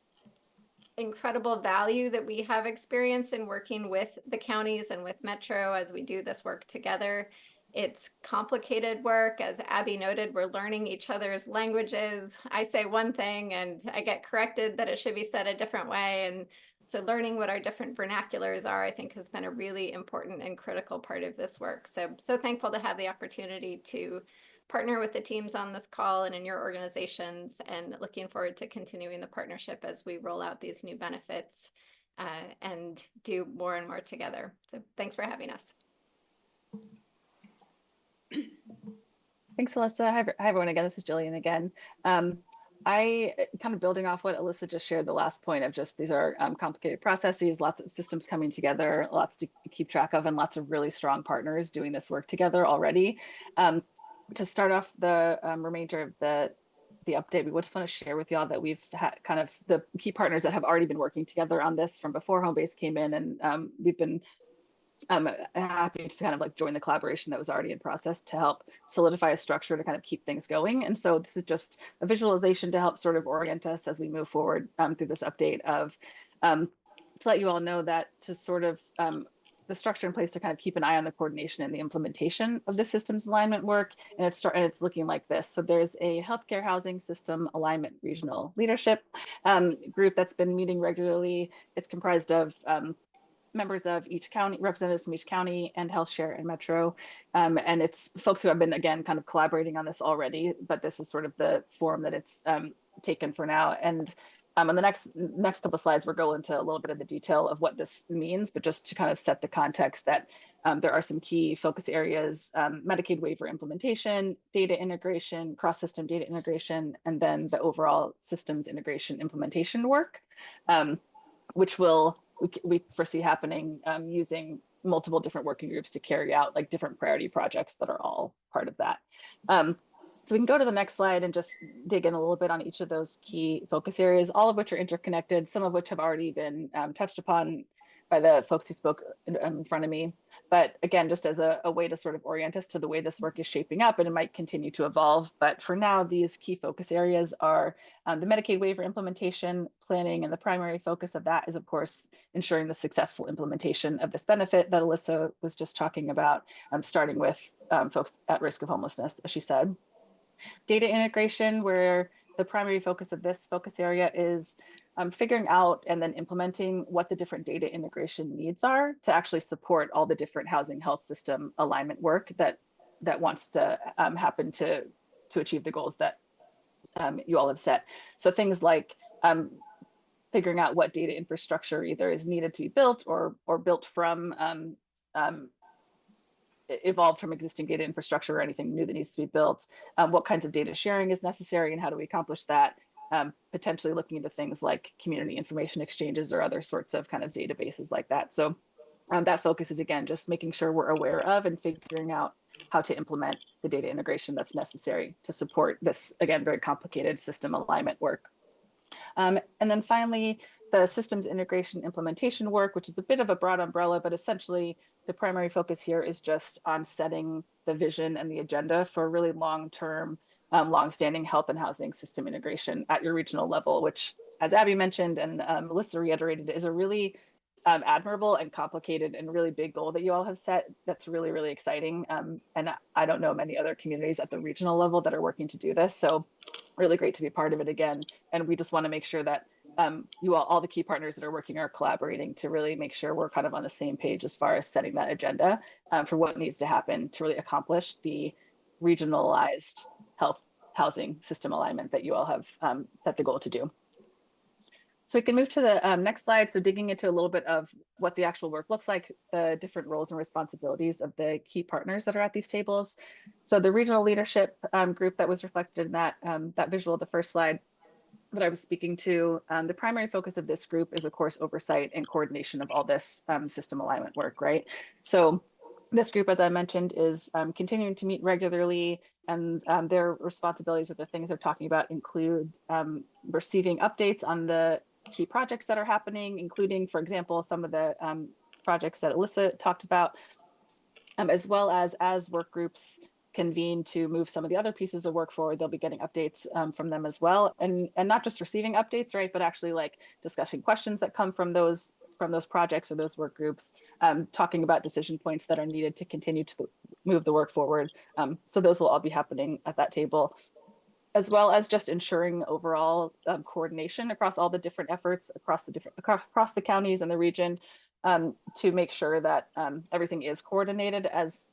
incredible value that we have experienced in working with the counties and with Metro as we do this work together. It's complicated work. As Abby noted, we're learning each other's languages. I say one thing and I get corrected that it should be said a different way. And so learning what our different vernaculars are, I think, has been a really important and critical part of this work. So thankful to have the opportunity to partner with the teams on this call and in your organizations, and looking forward to continuing the partnership as we roll out these new benefits and do more and more together. So thanks for having us. Thanks, Alyssa. Hi, everyone. Again, this is Jillian again. I kind of building off what Alyssa just shared, the last point of just these are complicated processes, lots of systems coming together, lots to keep track of, and lots of really strong partners doing this work together already. To start off the remainder of the update, we just want to share with y'all that we've had kind of the key partners that have already been working together on this from before Homebase came in, and we've been happy to kind of like join the collaboration that was already in process to help solidify a structure to kind of keep things going. And so this is just a visualization to help sort of orient us as we move forward through this update of to let you all know that to sort of the structure in place to kind of keep an eye on the coordination and the implementation of the systems alignment work. And it's looking like this. So there's a healthcare housing system alignment regional leadership group that's been meeting regularly. It's comprised of members of each county, representatives from each county, and HealthShare and Metro. And it's folks who have been, again, kind of collaborating on this already, but this is sort of the form that it's taken for now. And on the next couple of slides, we'll go into a little bit of the detail of what this means, but just to kind of set the context that there are some key focus areas: Medicaid waiver implementation, data integration, cross-system data integration, and then the overall systems integration implementation work, which we foresee happening using multiple different working groups to carry out like different priority projects that are all part of that. So we can go to the next slide and just dig in a little bit on each of those key focus areas, all of which are interconnected, some of which have already been touched upon by the folks who spoke in front of me. But again, just as a way to sort of orient us to the way this work is shaping up, and it might continue to evolve. But for now, these key focus areas are the Medicaid waiver implementation planning, and the primary focus of that is, of course, ensuring the successful implementation of this benefit that Alyssa was just talking about, starting with folks at risk of homelessness, as she said. Data integration, where the primary focus of this focus area is figuring out and then implementing what the different data integration needs are to actually support all the different housing health system alignment work that wants to happen to achieve the goals that you all have set. So things like figuring out what data infrastructure either is needed to be built or built from evolved from existing data infrastructure or anything new that needs to be built, what kinds of data sharing is necessary and how do we accomplish that, potentially looking into things like community information exchanges or other sorts of kind of databases like that. So that focus is, again, just making sure we're aware of and figuring out how to implement the data integration that's necessary to support this, again, very complicated system alignment work. And then finally, the systems integration implementation work, which is a bit of a broad umbrella, but essentially the primary focus here is just on setting the vision and the agenda for really long-term, long-standing health and housing system integration at your regional level, which, as Abby mentioned and Melissa reiterated, is a really admirable and complicated and really big goal that you all have set. That's really, really exciting. And I don't know many other communities at the regional level that are working to do this. So really great to be part of it again. And we just want to make sure that you all the key partners that are working are collaborating to really make sure we're kind of on the same page as far as setting that agenda for what needs to happen to really accomplish the regionalized health housing system alignment that you all have set the goal to do. So we can move to the next slide. So digging into a little bit of what the actual work looks like, the different roles and responsibilities of the key partners that are at these tables. So the regional leadership group that was reflected in that visual of the first slide that I was speaking to, the primary focus of this group is, of course, oversight and coordination of all this system alignment work, right? So this group, as I mentioned, is continuing to meet regularly, and their responsibilities or the things they're talking about include receiving updates on the key projects that are happening, including, for example, some of the projects that Alyssa talked about, as well as work groups convene to move some of the other pieces of work forward. They'll be getting updates from them as well, and not just receiving updates, right, but actually like discussing questions that come from those projects or those work groups, talking about decision points that are needed to continue to move the work forward. So those will all be happening at that table, as well as just ensuring overall coordination across all the different efforts across the counties and the region, to make sure that everything is coordinated. As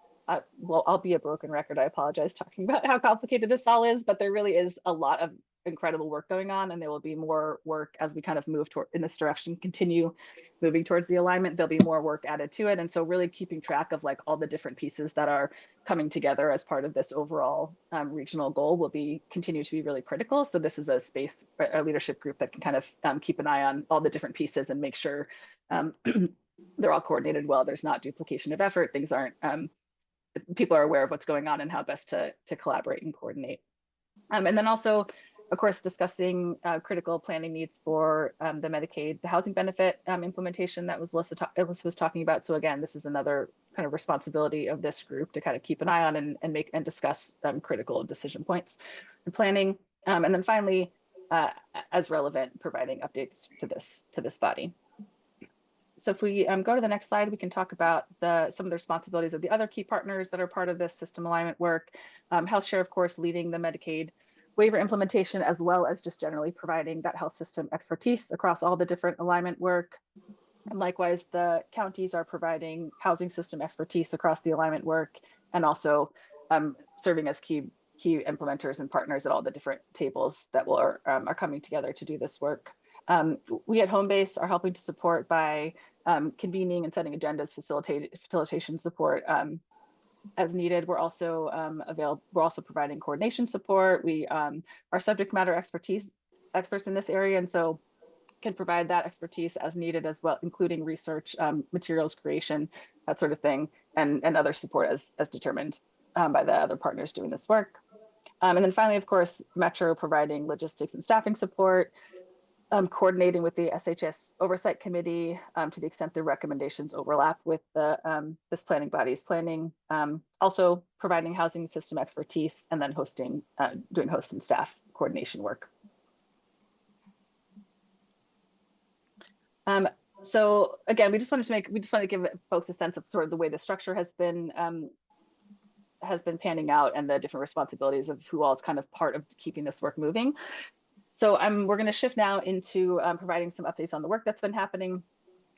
well, I'll be a broken record. I apologize talking about how complicated this all is, but there really is a lot of incredible work going on, and there will be more work as we kind of move toward in this direction, continue moving towards the alignment. There'll be more work added to it, and so really keeping track of like all the different pieces that are coming together as part of this overall regional goal will continue to be really critical. So this is a space, a leadership group that can kind of keep an eye on all the different pieces and make sure they're all coordinated well. There's not duplication of effort. Things aren't people are aware of what's going on and how best to collaborate and coordinate. And then also, of course, discussing critical planning needs for the Medicaid, the housing benefit implementation that was Alyssa was talking about. So again, this is another kind of responsibility of this group to kind of keep an eye on and discuss critical decision points and planning. And then finally, as relevant, providing updates to this body. So if we go to the next slide, we can talk about some of the responsibilities of the other key partners that are part of this system alignment work. Health Share, of course, leading the Medicaid waiver implementation, as well as just generally providing that health system expertise across all the different alignment work. And likewise, the counties are providing housing system expertise across the alignment work, and also serving as key implementers and partners at all the different tables that are coming together to do this work. We at Homebase are helping to support by convening and setting agendas, facilitation support as needed. We're also We're also providing coordination support. We are subject matter experts in this area, and so can provide that expertise as needed as well, including research, materials creation, that sort of thing, and other support as determined by the other partners doing this work. And then finally, of course, Metro providing logistics and staffing support, coordinating with the SHS Oversight Committee to the extent the recommendations overlap with the this planning body's planning. Also providing housing system expertise, and then doing host and staff coordination work. So again, we just wanted to give folks a sense of sort of the way the structure has been panning out and the different responsibilities of who all is kind of part of keeping this work moving. So we're going to shift now into providing some updates on the work that's been happening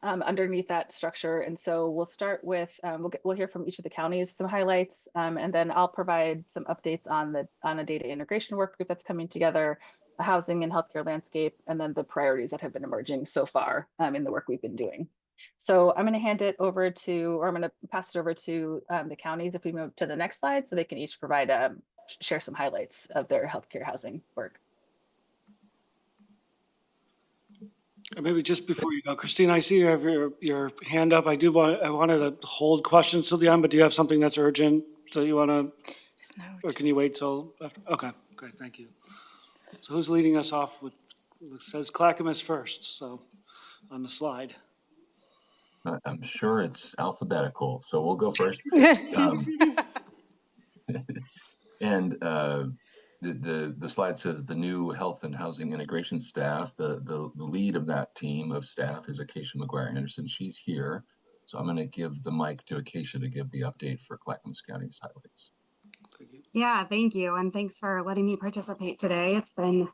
underneath that structure. And so we'll start with, we'll hear from each of the counties some highlights, and then I'll provide some updates on a data integration work group that's coming together, the housing and healthcare landscape, and then the priorities that have been emerging so far in the work we've been doing. So I'm going to hand it over to, or I'm going to pass it over to the counties if we move to the next slide, so they can each provide, share some highlights of their healthcare housing work. Maybe just before you go, Christine, I see you have your hand up. I wanted to hold questions till the end, but do you have something that's urgent that you want to, or can you wait till after? Okay, great, thank you. So who's leading us off with, it says Clackamas first, so on the slide. I'm sure it's alphabetical, so we'll go first. And the slide says the new health and housing integration staff. The lead of that team of staff is Acacia McGuire Anderson. She's here, so I'm going to give the mic to Acacia to give the update for Clackamas County's highlights. Yeah, thank you, and thanks for letting me participate today. It's been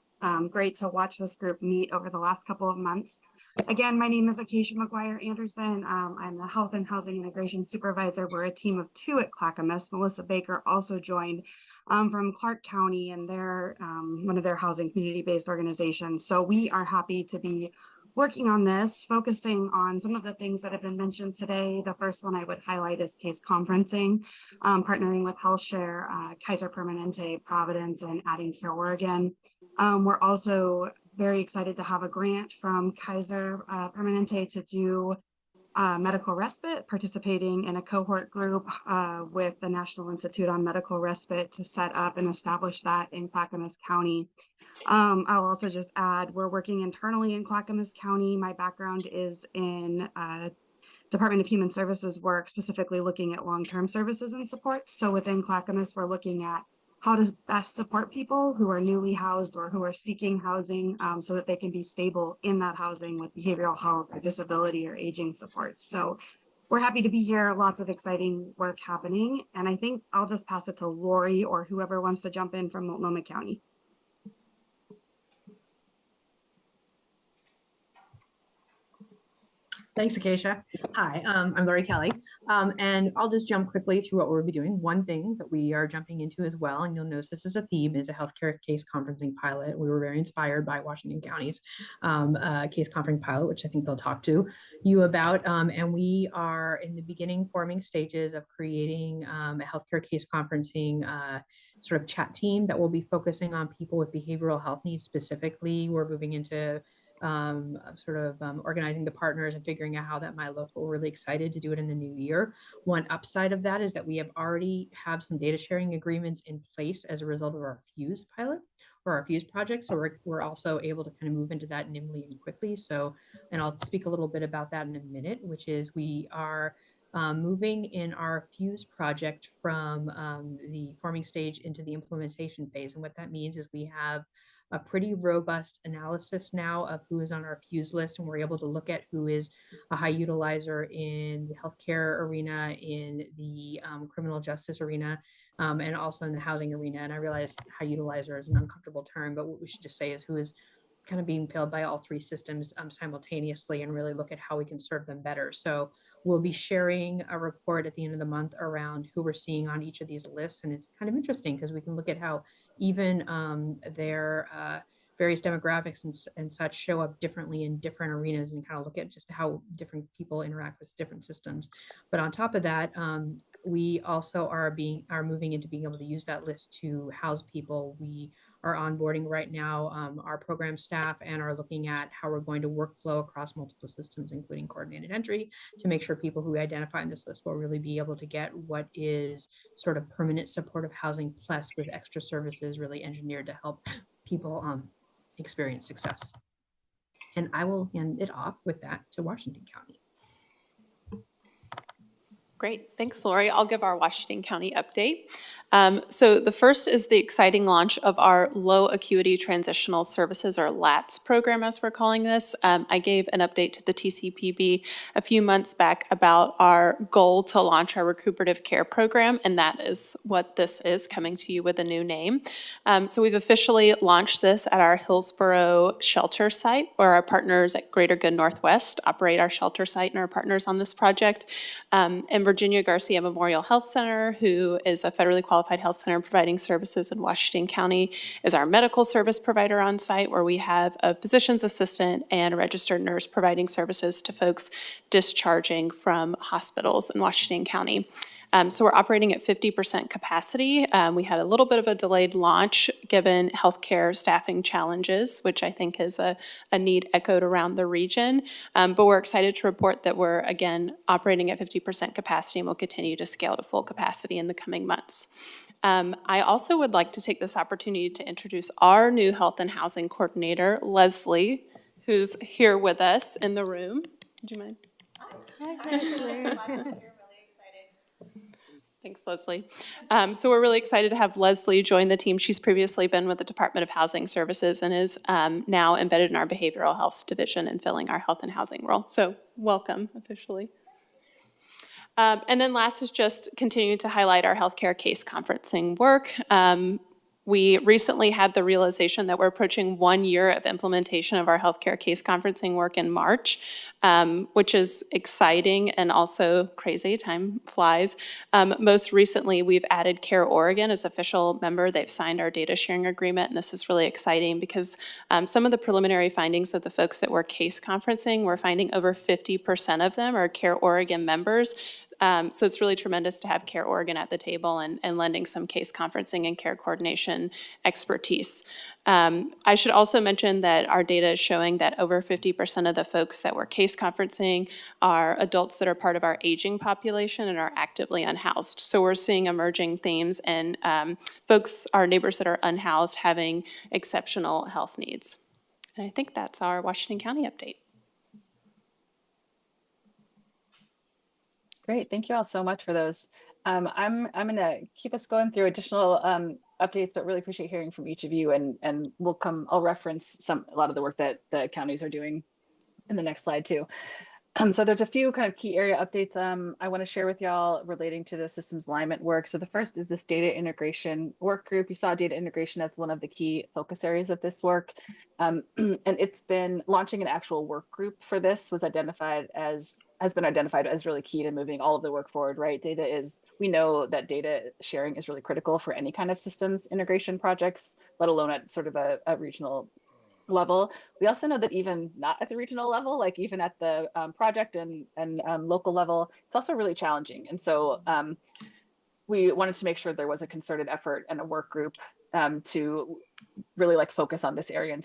great to watch this group meet over the last couple of months. Again, my name is Acacia McGuire Anderson. I'm the Health and Housing Integration Supervisor. We're a team of 2 at Clackamas. Melissa Baker also joined from Clark County and their one of their housing community-based organizations. So we are happy to be working on this, focusing on some of the things that have been mentioned today. The first one I would highlight is case conferencing, partnering with HealthShare, Kaiser Permanente, Providence, and Adding Care Oregon. We're also very excited to have a grant from Kaiser Permanente to do medical respite, participating in a cohort group with the National Institute on Medical Respite to set up and establish that in Clackamas County. I'll also just add, we're working internally in Clackamas County. My background is in Department of Human Services work, specifically looking at long-term services and support. So within Clackamas, we're looking at how to best support people who are newly housed or who are seeking housing so that they can be stable in that housing with behavioral health or disability or aging support. So we're happy to be here. Lots of exciting work happening. And I think I'll just pass it to Lori or whoever wants to jump in from Multnomah County. Thanks, Acacia. Hi, I'm Lori Kelly, and I'll just jump quickly through what we'll be doing. One thing that we are jumping into as well, and you'll notice this is a theme, is a healthcare case conferencing pilot. We were very inspired by Washington County's case conferencing pilot, which I think they'll talk to you about. And we are in the beginning forming stages of creating a healthcare case conferencing sort of chat team that will be focusing on people with behavioral health needs specifically. We're moving into organizing the partners and figuring out how that might look. We're really excited to do it in the new year. One upside of that is that we already have some data sharing agreements in place as a result of our Fuse pilot or our Fuse project. So we're also able to kind of move into that nimbly and quickly. So, and I'll speak a little bit about that in a minute, which is we are moving in our Fuse project from the forming stage into the implementation phase. And what that means is we have a pretty robust analysis now of who is on our Fuse list, and we're able to look at who is a high utilizer in the healthcare arena, in the criminal justice arena, and also in the housing arena. And I realize high utilizer is an uncomfortable term, but what we should just say is who is kind of being failed by all 3 systems simultaneously, and really look at how we can serve them better. So we'll be sharing a report at the end of the month around who we're seeing on each of these lists. And it's kind of interesting because we can look at how even their various demographics and such show up differently in different arenas, and kind of look at just how different people interact with different systems. But on top of that, we also are moving into being able to use that list to house people. We are onboarding right now our program staff and are looking at how we're going to workflow across multiple systems, including coordinated entry, to make sure people who we identify in this list will really be able to get what is sort of permanent supportive housing plus with extra services really engineered to help people experience success. And I will hand it off with that to Washington County. Great, thanks, Lori. I'll give our Washington County update. So the first is the exciting launch of our Low Acuity Transitional Services, or LATS program, as we're calling this. I gave an update to the TCPB a few months back about our goal to launch our recuperative care program, and that is what this is, coming to you with a new name. So we've officially launched this at our Hillsborough shelter site, where our partners at Greater Good Northwest operate our shelter site and are partners on this project. And Virginia Garcia Memorial Health Center, who is a federally qualified health center providing services in Washington County, is our medical service provider on site, where we have a physician's assistant and a registered nurse providing services to folks discharging from hospitals in Washington County. So we're operating at 50% capacity. We had a little bit of a delayed launch given healthcare staffing challenges, which I think is a need echoed around the region. But we're excited to report that we're, again, operating at 50% capacity and will continue to scale to full capacity in the coming months. I also would like to take this opportunity to introduce our new health and housing coordinator, Leslie, who's here with us in the room. Would you mind? Hi, Thanks, Leslie. So we're really excited to have Leslie join the team. She's previously been with the Department of Housing Services and is now embedded in our behavioral health division and filling our health and housing role. So welcome officially. And then last is just continuing to highlight our healthcare case conferencing work. We recently had the realization that we're approaching 1 year of implementation of our healthcare case conferencing work in March, which is exciting and also crazy. Time flies. Most recently, we've added Care Oregon as official member. They've signed our data sharing agreement, and this is really exciting because some of the preliminary findings of the folks that we're case conferencing, we're finding over 50% of them are Care Oregon members. So it's really tremendous to have Care Oregon at the table and lending some case conferencing and care coordination expertise. I should also mention that our data is showing that over 50% of the folks that we're case conferencing are adults that are part of our aging population and are actively unhoused. So we're seeing emerging themes and folks, our neighbors that are unhoused, having exceptional health needs. And I think that's our Washington County update. Great, thank you all so much for those. I'm going to keep us going through additional updates, but really appreciate hearing from each of you, and I'll reference a lot of the work that the counties are doing in the next slide too. So there's a few kind of key area updates I want to share with y'all relating to the systems alignment work. So the first is this data integration work group. You saw data integration as one of the key focus areas of this work. And it's been launching an actual work group for this has been identified as really key to moving all of the work forward, right? We know that data sharing is really critical for any kind of systems integration projects, let alone at sort of a regional level. We also know that even not at the regional level, like even at the project and local level, it's also really challenging. And so we wanted to make sure there was a concerted effort and a work group to really focus on this area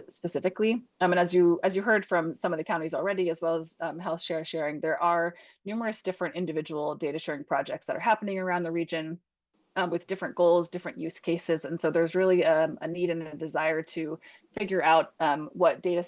specifically. And as you heard from some of the counties already, as well as health sharing, there are numerous different individual data sharing projects that are happening around the region with different goals, different use cases. And so there's really a need and a desire to figure out what data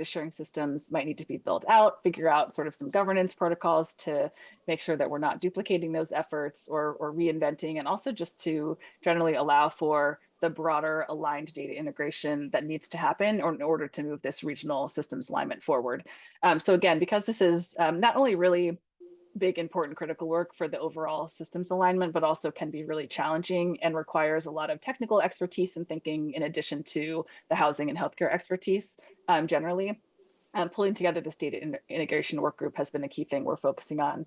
sharing systems might need to be built out, figure out sort of some governance protocols to make sure that we're not duplicating those efforts or reinventing, and also just to generally allow for the broader aligned data integration that needs to happen in order to move this regional systems alignment forward. So again, because this is not only really big, important, critical work for the overall systems alignment, but also can be really challenging and requires a lot of technical expertise and thinking in addition to the housing and healthcare expertise generally. Pulling together this data integration work group has been a key thing we're focusing on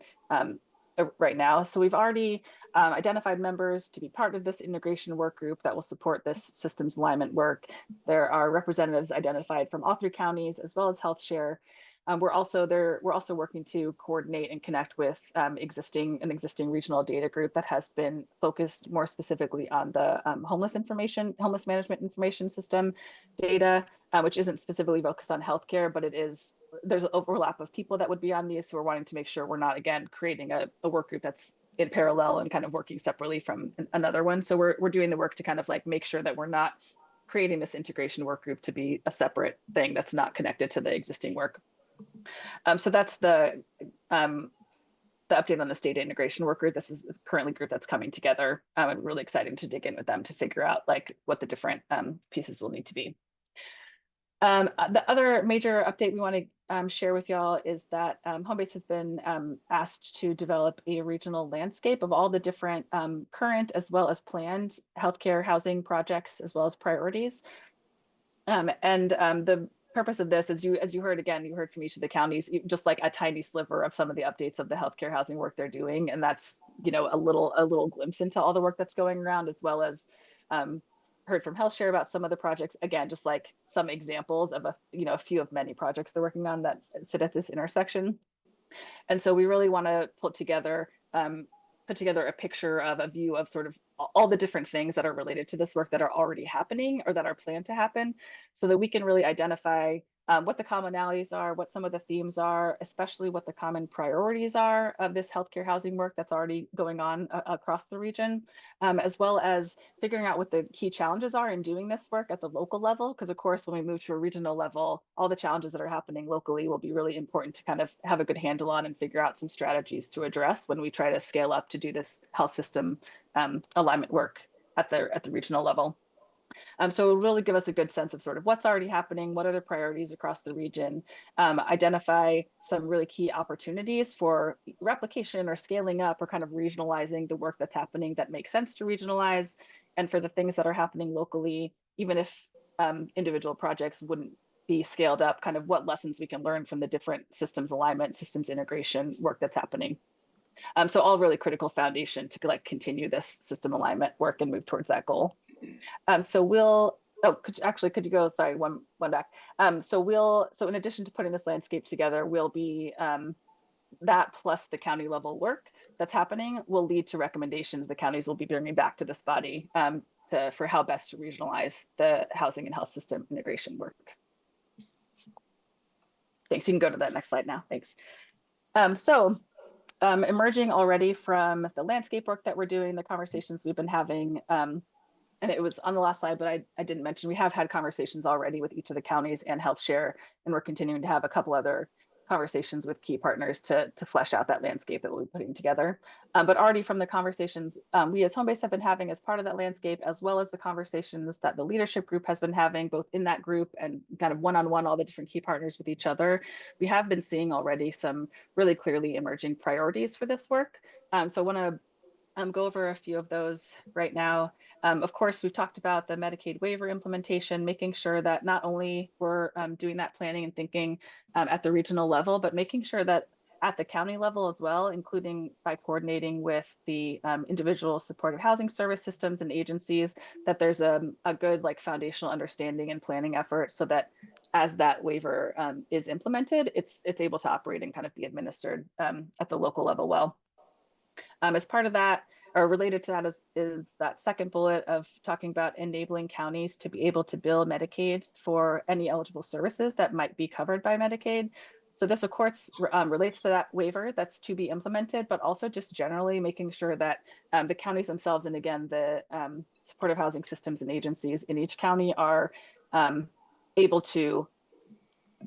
right now. So we've already identified members to be part of this integration work group that will support this systems alignment work. There are representatives identified from all 3 counties as well as HealthShare. We're also working to coordinate and connect with an existing regional data group that has been focused more specifically on the homeless management information system data, which isn't specifically focused on healthcare, but there's an overlap of people that would be on these. So we're wanting to make sure we're not, again, creating a work group that's in parallel and kind of working separately from another one. So we're doing the work to kind of like make sure that we're not creating this integration work group to be a separate thing that's not connected to the existing work. So that's the update on the data integration work group. This is currently a group that's coming together, and really exciting to dig in with them to figure out like what the different pieces will need to be. The other major update we want to share with y'all is that Homebase has been asked to develop a regional landscape of all the different current as well as planned healthcare housing projects as well as priorities. The purpose of this is as you heard from each of the counties, just like a tiny sliver of some of the updates of the healthcare housing work they're doing, and that's a little glimpse into all the work that's going around, as well as heard from HealthShare about some of the projects. Again, just like some examples of a few of many projects they're working on that sit at this intersection. And so we really want to put together a picture of a view of sort of all the different things that are related to this work that are already happening or that are planned to happen, so that we can really identify what the commonalities are, what some of the themes are, especially what the common priorities are of this healthcare housing work that's already going on across the region, as well as figuring out what the key challenges are in doing this work at the local level. Because of course, when we move to a regional level, all the challenges that are happening locally will be really important to kind of have a good handle on and figure out some strategies to address when we try to scale up to do this health system alignment work at the regional level. So it will really give us a good sense of sort of what's already happening, what are the priorities across the region, identify some really key opportunities for replication or scaling up or kind of regionalizing the work that's happening that makes sense to regionalize, and for the things that are happening locally, even if individual projects wouldn't be scaled up, kind of what lessons we can learn from the different systems alignment, systems integration work that's happening. So all really critical foundation to like continue this system alignment work and move towards that goal. So could you go, sorry, one back. So in addition to putting this landscape together, we'll be, that plus the county level work that's happening will lead to recommendations the counties will be bringing back to this body for how best to regionalize the housing and health system integration work. Thanks, you can go to that next slide now, thanks. Emerging already from the landscape work that we're doing, the conversations we've been having, and it was on the last slide, but I didn't mention, we have had conversations already with each of the counties and HealthShare, and we're continuing to have a couple other conversations with key partners to flesh out that landscape that we'll be putting together. But already from the conversations we as Homebase have been having as part of that landscape, as well as the conversations that the leadership group has been having, both in that group and kind of one-on-one, all the different key partners with each other, we have been seeing already some really clearly emerging priorities for this work. So I want to go over a few of those right now. Of course, we've talked about the Medicaid waiver implementation, making sure that not only we're doing that planning and thinking at the regional level, but making sure that at the county level as well, including by coordinating with the individual supportive housing service systems and agencies, that there's a good like foundational understanding and planning effort, so that as that waiver is implemented, it's able to operate and kind of be administered at the local level well. As part of that, or related to that, is that second bullet of talking about enabling counties to be able to bill Medicaid for any eligible services that might be covered by Medicaid. So this, of course, relates to that waiver that's to be implemented, but also just generally making sure that the counties themselves, and again, the supportive housing systems and agencies in each county are able to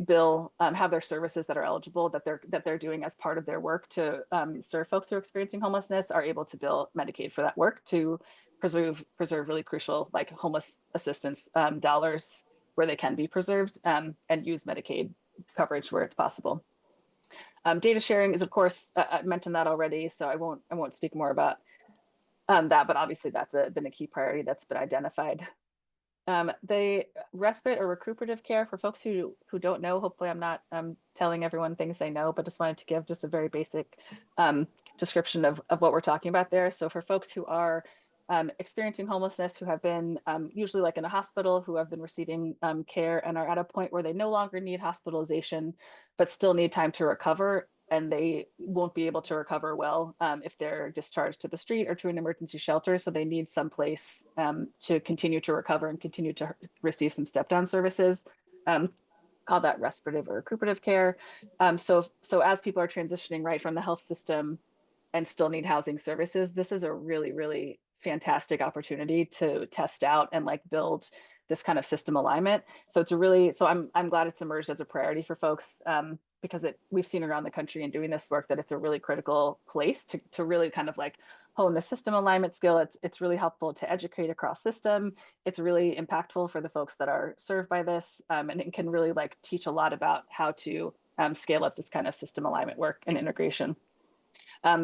bill, have their services that are eligible, that they're doing as part of their work to serve folks who are experiencing homelessness, are able to bill Medicaid for that work to preserve really crucial like homeless assistance dollars where they can be preserved, and use Medicaid coverage where it's possible. Data sharing is, of course, I mentioned that already, so I won't speak more about that, but obviously that's been a key priority that's been identified. The respite or recuperative care for folks who don't know, hopefully I'm not telling everyone things they know, but just wanted to give just a very basic description of what we're talking about there. So for folks who are experiencing homelessness who have been usually like in a hospital, who have been receiving care and are at a point where they no longer need hospitalization, but still need time to recover. And they won't be able to recover well if they're discharged to the street or to an emergency shelter. So they need some place to continue to recover and continue to receive some step-down services. Call that restorative or recuperative care. So as people are transitioning right from the health system and still need housing services, this is a really, really fantastic opportunity to test out and like build this kind of system alignment. So it's a really, so I'm glad it's emerged as a priority for folks because we've seen around the country in doing this work that it's a really critical place to really kind of like hone the system alignment skill. It's really helpful to educate across system. It's really impactful for the folks that are served by this. And it can really like teach a lot about how to scale up this kind of system alignment work and integration.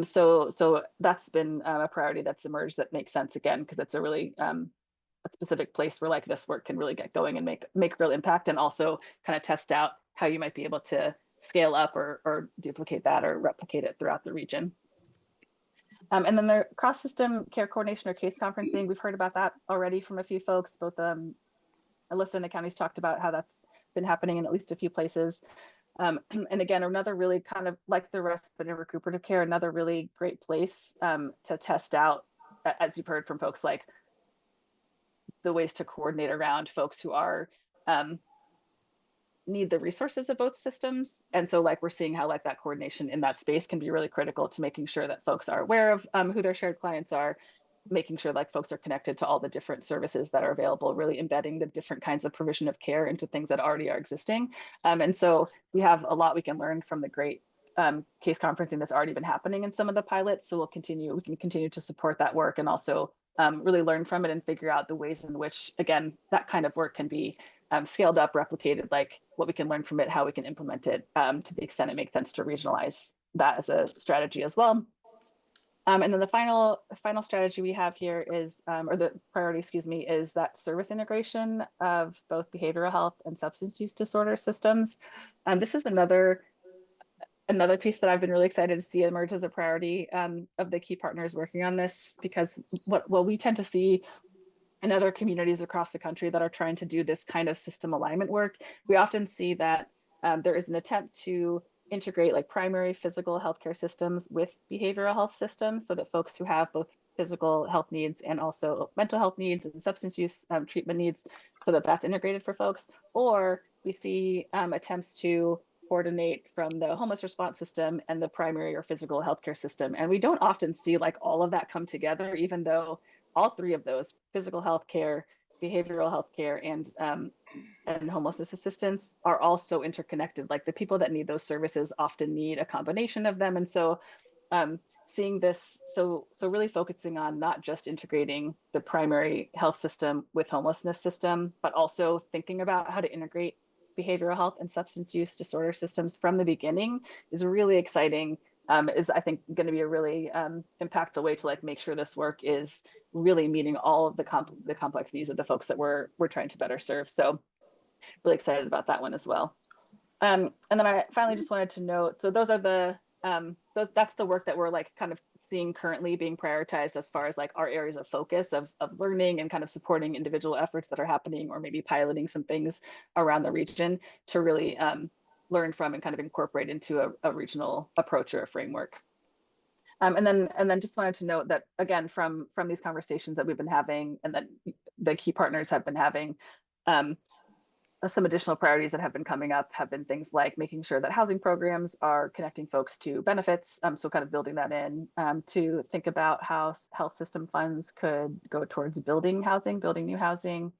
So that's been a priority that's emerged that makes sense again, because it's a really a specific place where like this work can really get going and make real impact, and also kind of test out how you might be able to scale up or duplicate that or replicate it throughout the region. And then the cross-system care coordination or case conferencing, we've heard about that already from a few folks. Both Alyssa and the counties talked about how that's been happening in at least a few places. And again, another really kind of like the respite and recuperative care, another really great place to test out, as you've heard from folks, like the ways to coordinate around folks who are need the resources of both systems. And so like we're seeing how like that coordination in that space can be really critical to making sure that folks are aware of who their shared clients are, making sure like folks are connected to all the different services that are available, really embedding the different kinds of provision of care into things that already are existing. And so we have a lot we can learn from the great case conferencing that's already been happening in some of the pilots. So we can continue to support that work and also really learn from it and figure out the ways in which, again, that kind of work can be scaled up, replicated, like what we can learn from it, how we can implement it to the extent it makes sense to regionalize that as a strategy as well. And then the final strategy we have here is, or the priority, excuse me, is that service integration of both behavioral health and substance use disorder systems. This is another piece that I've been really excited to see emerge as a priority of the key partners working on this, because what we tend to see in other communities across the country that are trying to do this kind of system alignment work, we often see that there is an attempt to integrate like primary physical healthcare systems with behavioral health systems so that folks who have both physical health needs and also mental health needs and substance use treatment needs, so that that's integrated for folks. Or we see attempts to coordinate from the homeless response system and the primary or physical healthcare system. And we don't often see like all of that come together, even though all three of those, physical health care, behavioral health care, and homelessness assistance, are also interconnected. Like the people that need those services often need a combination of them. And so seeing this, so really focusing on not just integrating the primary health system with homelessness system, but also thinking about how to integrate behavioral health and substance use disorder systems from the beginning is really exciting. Is I think going to be a really impactful way to like make sure this work is really meeting all of the complex needs of the folks that we're trying to better serve. So really excited about that one as well. And then I finally just wanted to note, so those are the that's the work that we're like kind of seeing currently being prioritized as far as like our areas of focus of learning and kind of supporting individual efforts that are happening, or maybe piloting some things around the region to really learn from and kind of incorporate into a regional approach or a framework. And then just wanted to note that, again, from these conversations that we've been having and that the key partners have been having, some additional priorities that have been coming up have been things like making sure that housing programs are connecting folks to benefits. So kind of building that in, to think about how health system funds could go towards building housing, building new housing,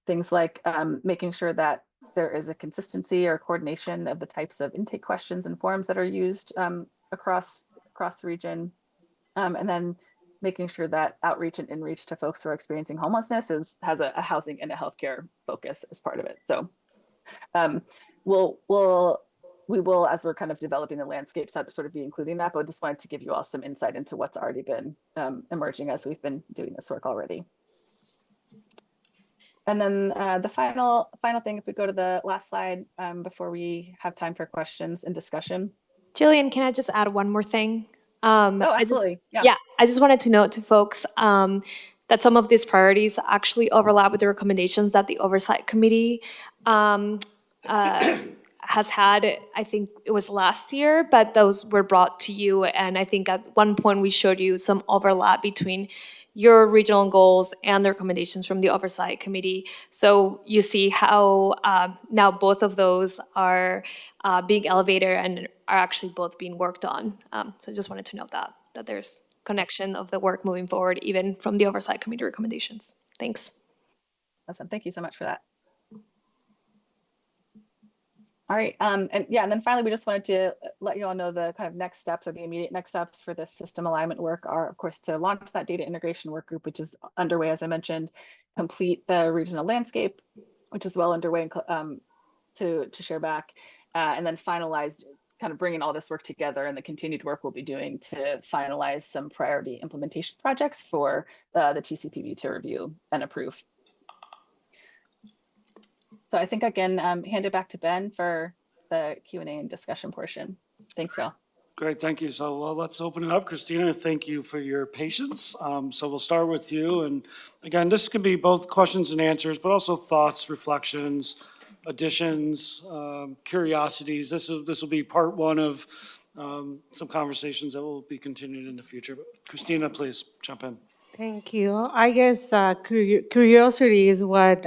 things like making sure that there is a consistency or coordination of the types of intake questions and forms that are used across the region, and then making sure that outreach and inreach to folks who are experiencing homelessness has a housing and a healthcare focus as part of it. So we will, as we're kind of developing the landscape, sort of be including that, but I just wanted to give you all some insight into what's already been emerging as we've been doing this work already. And then the final thing, if we go to the last slide before we have time for questions and discussion. Jillian, can I just add one more thing? Oh, I just, absolutely. Yeah. yeah, I just wanted to note to folks that some of these priorities actually overlap with the recommendations that the Oversight Committee has had. I think it was last year, but those were brought to you. And I think at one point we showed you some overlap between your regional goals and the recommendations from the Oversight Committee. So you see how now both of those are being elevated and are actually both being worked on. So I just wanted to note that there's connection of the work moving forward, even from the Oversight Committee recommendations. Thanks. Awesome. Thank you so much for that. All right, and then finally, we just wanted to let you all know the kind of next steps, or the immediate next steps for this system alignment work are, of course, to launch that data integration work group, which is underway, as I mentioned, complete the regional landscape, which is well underway to share back, and then finalize, kind of bringing all this work together, and the continued work we'll be doing to finalize some priority implementation projects for the TCPB to review and approve. So I think I can hand it back to Ben for the Q&A and discussion portion. Thanks, y'all. Great, thank you. So let's open it up. Christina, thank you for your patience. So we'll start with you. And again, this can be both questions and answers, but also thoughts, reflections, additions, curiosities. This will be part one of some conversations that will be continued in the future. But Christina, please jump in. Thank you. I guess curiosity is what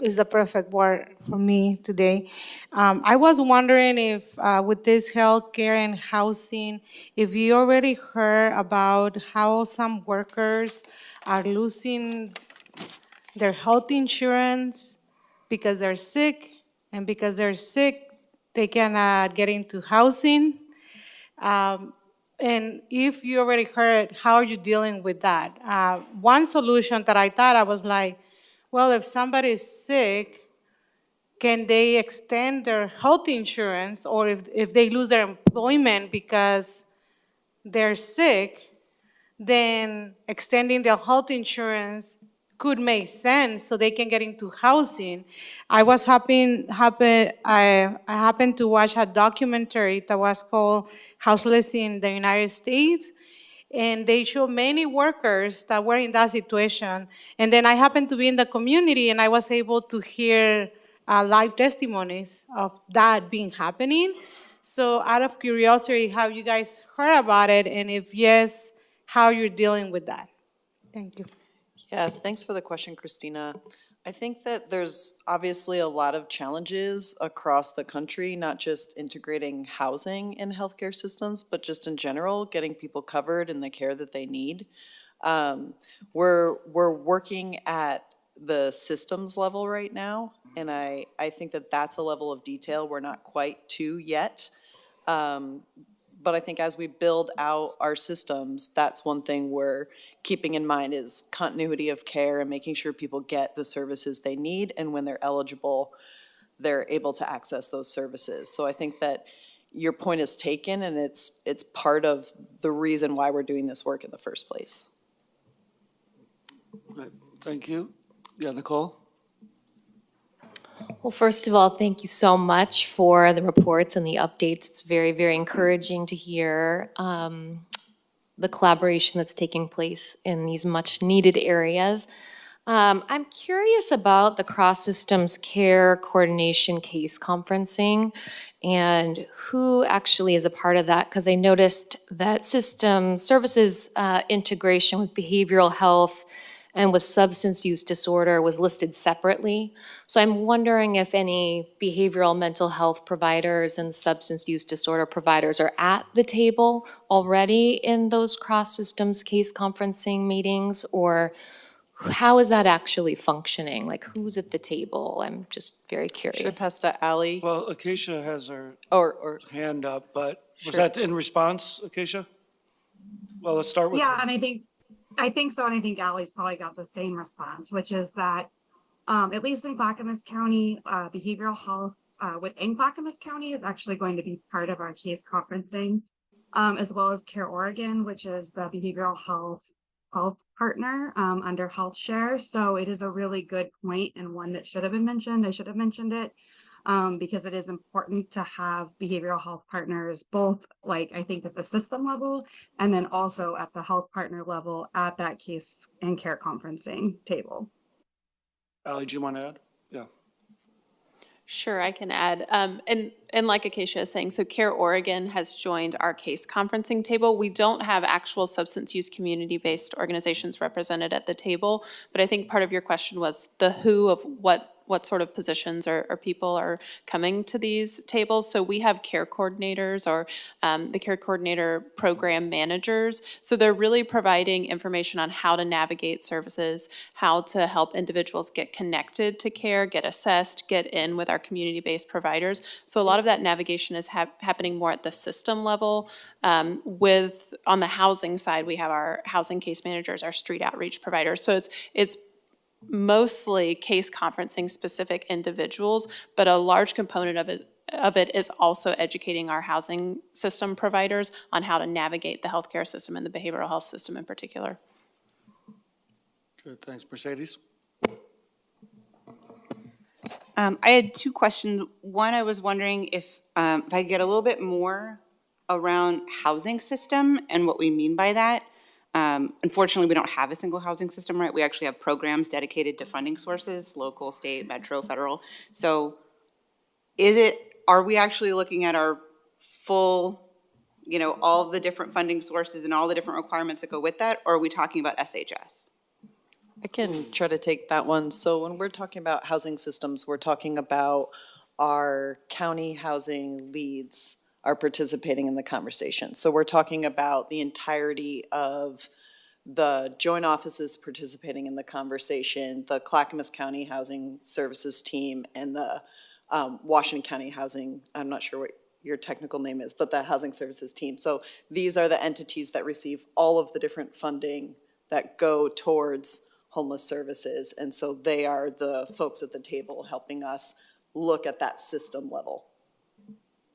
is the perfect word for me today. I was wondering if with this healthcare and housing, if you already heard about how some workers are losing their health insurance because they're sick, and because they're sick, they cannot get into housing. And if you already heard, how are you dealing with that? One solution that I thought, I was like, well, if somebody is sick, can they extend their health insurance? Or if they lose their employment because they're sick, then extending their health insurance could make sense so they can get into housing. I happened to watch a documentary that was called Houseless in the United States, and they show many workers that were in that situation. And then I happened to be in the community, and I was able to hear live testimonies of that being happening. So out of curiosity, have you guys heard about it? And if yes, how you're dealing with that? Thank you. Yeah, thanks for the question, Christina. I think that there's obviously a lot of challenges across the country, not just integrating housing in healthcare systems, but just in general, getting people covered in the care that they need. We're working at the systems level right now, and I think that that's a level of detail we're not quite to yet. But I think as we build out our systems, that's one thing we're keeping in mind is continuity of care and making sure people get the services they need, and when they're eligible, they're able to access those services. So I think that your point is taken, and it's part of the reason why we're doing this work in the first place. Right. Thank you. Yeah, Nicole? Well, first of all, thank you so much for the reports and the updates. It's very, very encouraging to hear the collaboration that's taking place in these much-needed areas. I'm curious about the cross-systems care coordination case conferencing and who actually is a part of that, because I noticed that system services integration with behavioral health and with substance use disorder was listed separately. So I'm wondering if any behavioral mental health providers and substance use disorder providers are at the table already in those cross-systems case conferencing meetings, or how is that actually functioning? Like, who's at the table? I'm just very curious. Should I pass to Ally? Well, Acacia has her hand up, but was Sure. that in response, Acacia? Well, let's start with. Yeah, and I think so, and I think Ally's probably got the same response, which is that at least in Clackamas County, behavioral health within Clackamas County is actually going to be part of our case conferencing, as well as Care Oregon, which is the behavioral health partner under Health Share. So it is a really good point, and one that should have been mentioned. I should have mentioned it. because it is important to have behavioral health partners, both like I think at the system level and then also at the health partner level at that case and care conferencing table. Ally, do you want to add? Yeah. Sure, I can add. And like Acacia is saying, so Care Oregon has joined our case conferencing table. We don't have actual substance use community-based organizations represented at the table, but I think part of your question was the who of what sort of positions or people are coming to these tables. So we have care coordinators or the care coordinator program managers. So they're really providing information on how to navigate services, how to help individuals get connected to care, get assessed, get in with our community-based providers. So a lot of that navigation is happening more at the system level. On the housing side, we have our housing case managers, our street outreach providers. So it's mostly case conferencing specific individuals, but a large component of it is also educating our housing system providers on how to navigate the healthcare system and the behavioral health system in particular. Good, thanks. Mercedes? I had two questions. One, I was wondering if I could get a little bit more around housing system and what we mean by that. Unfortunately, we don't have a single housing system, right? We actually have programs dedicated to funding sources, local, state, metro, federal. So are we actually looking at our full, all the different funding sources and all the different requirements that go with that? Or are we talking about SHS? I can try to take that one. So when we're talking about housing systems, we're talking about our county housing leads are participating in the conversation. So we're talking about the entirety of the joint offices participating in the conversation, the Clackamas County Housing Services team, and the Washington County Housing, I'm not sure what your technical name is, but the Housing Services team. So these are the entities that receive all of the different funding that go towards homeless services. And so they are the folks at the table helping us look at that system level.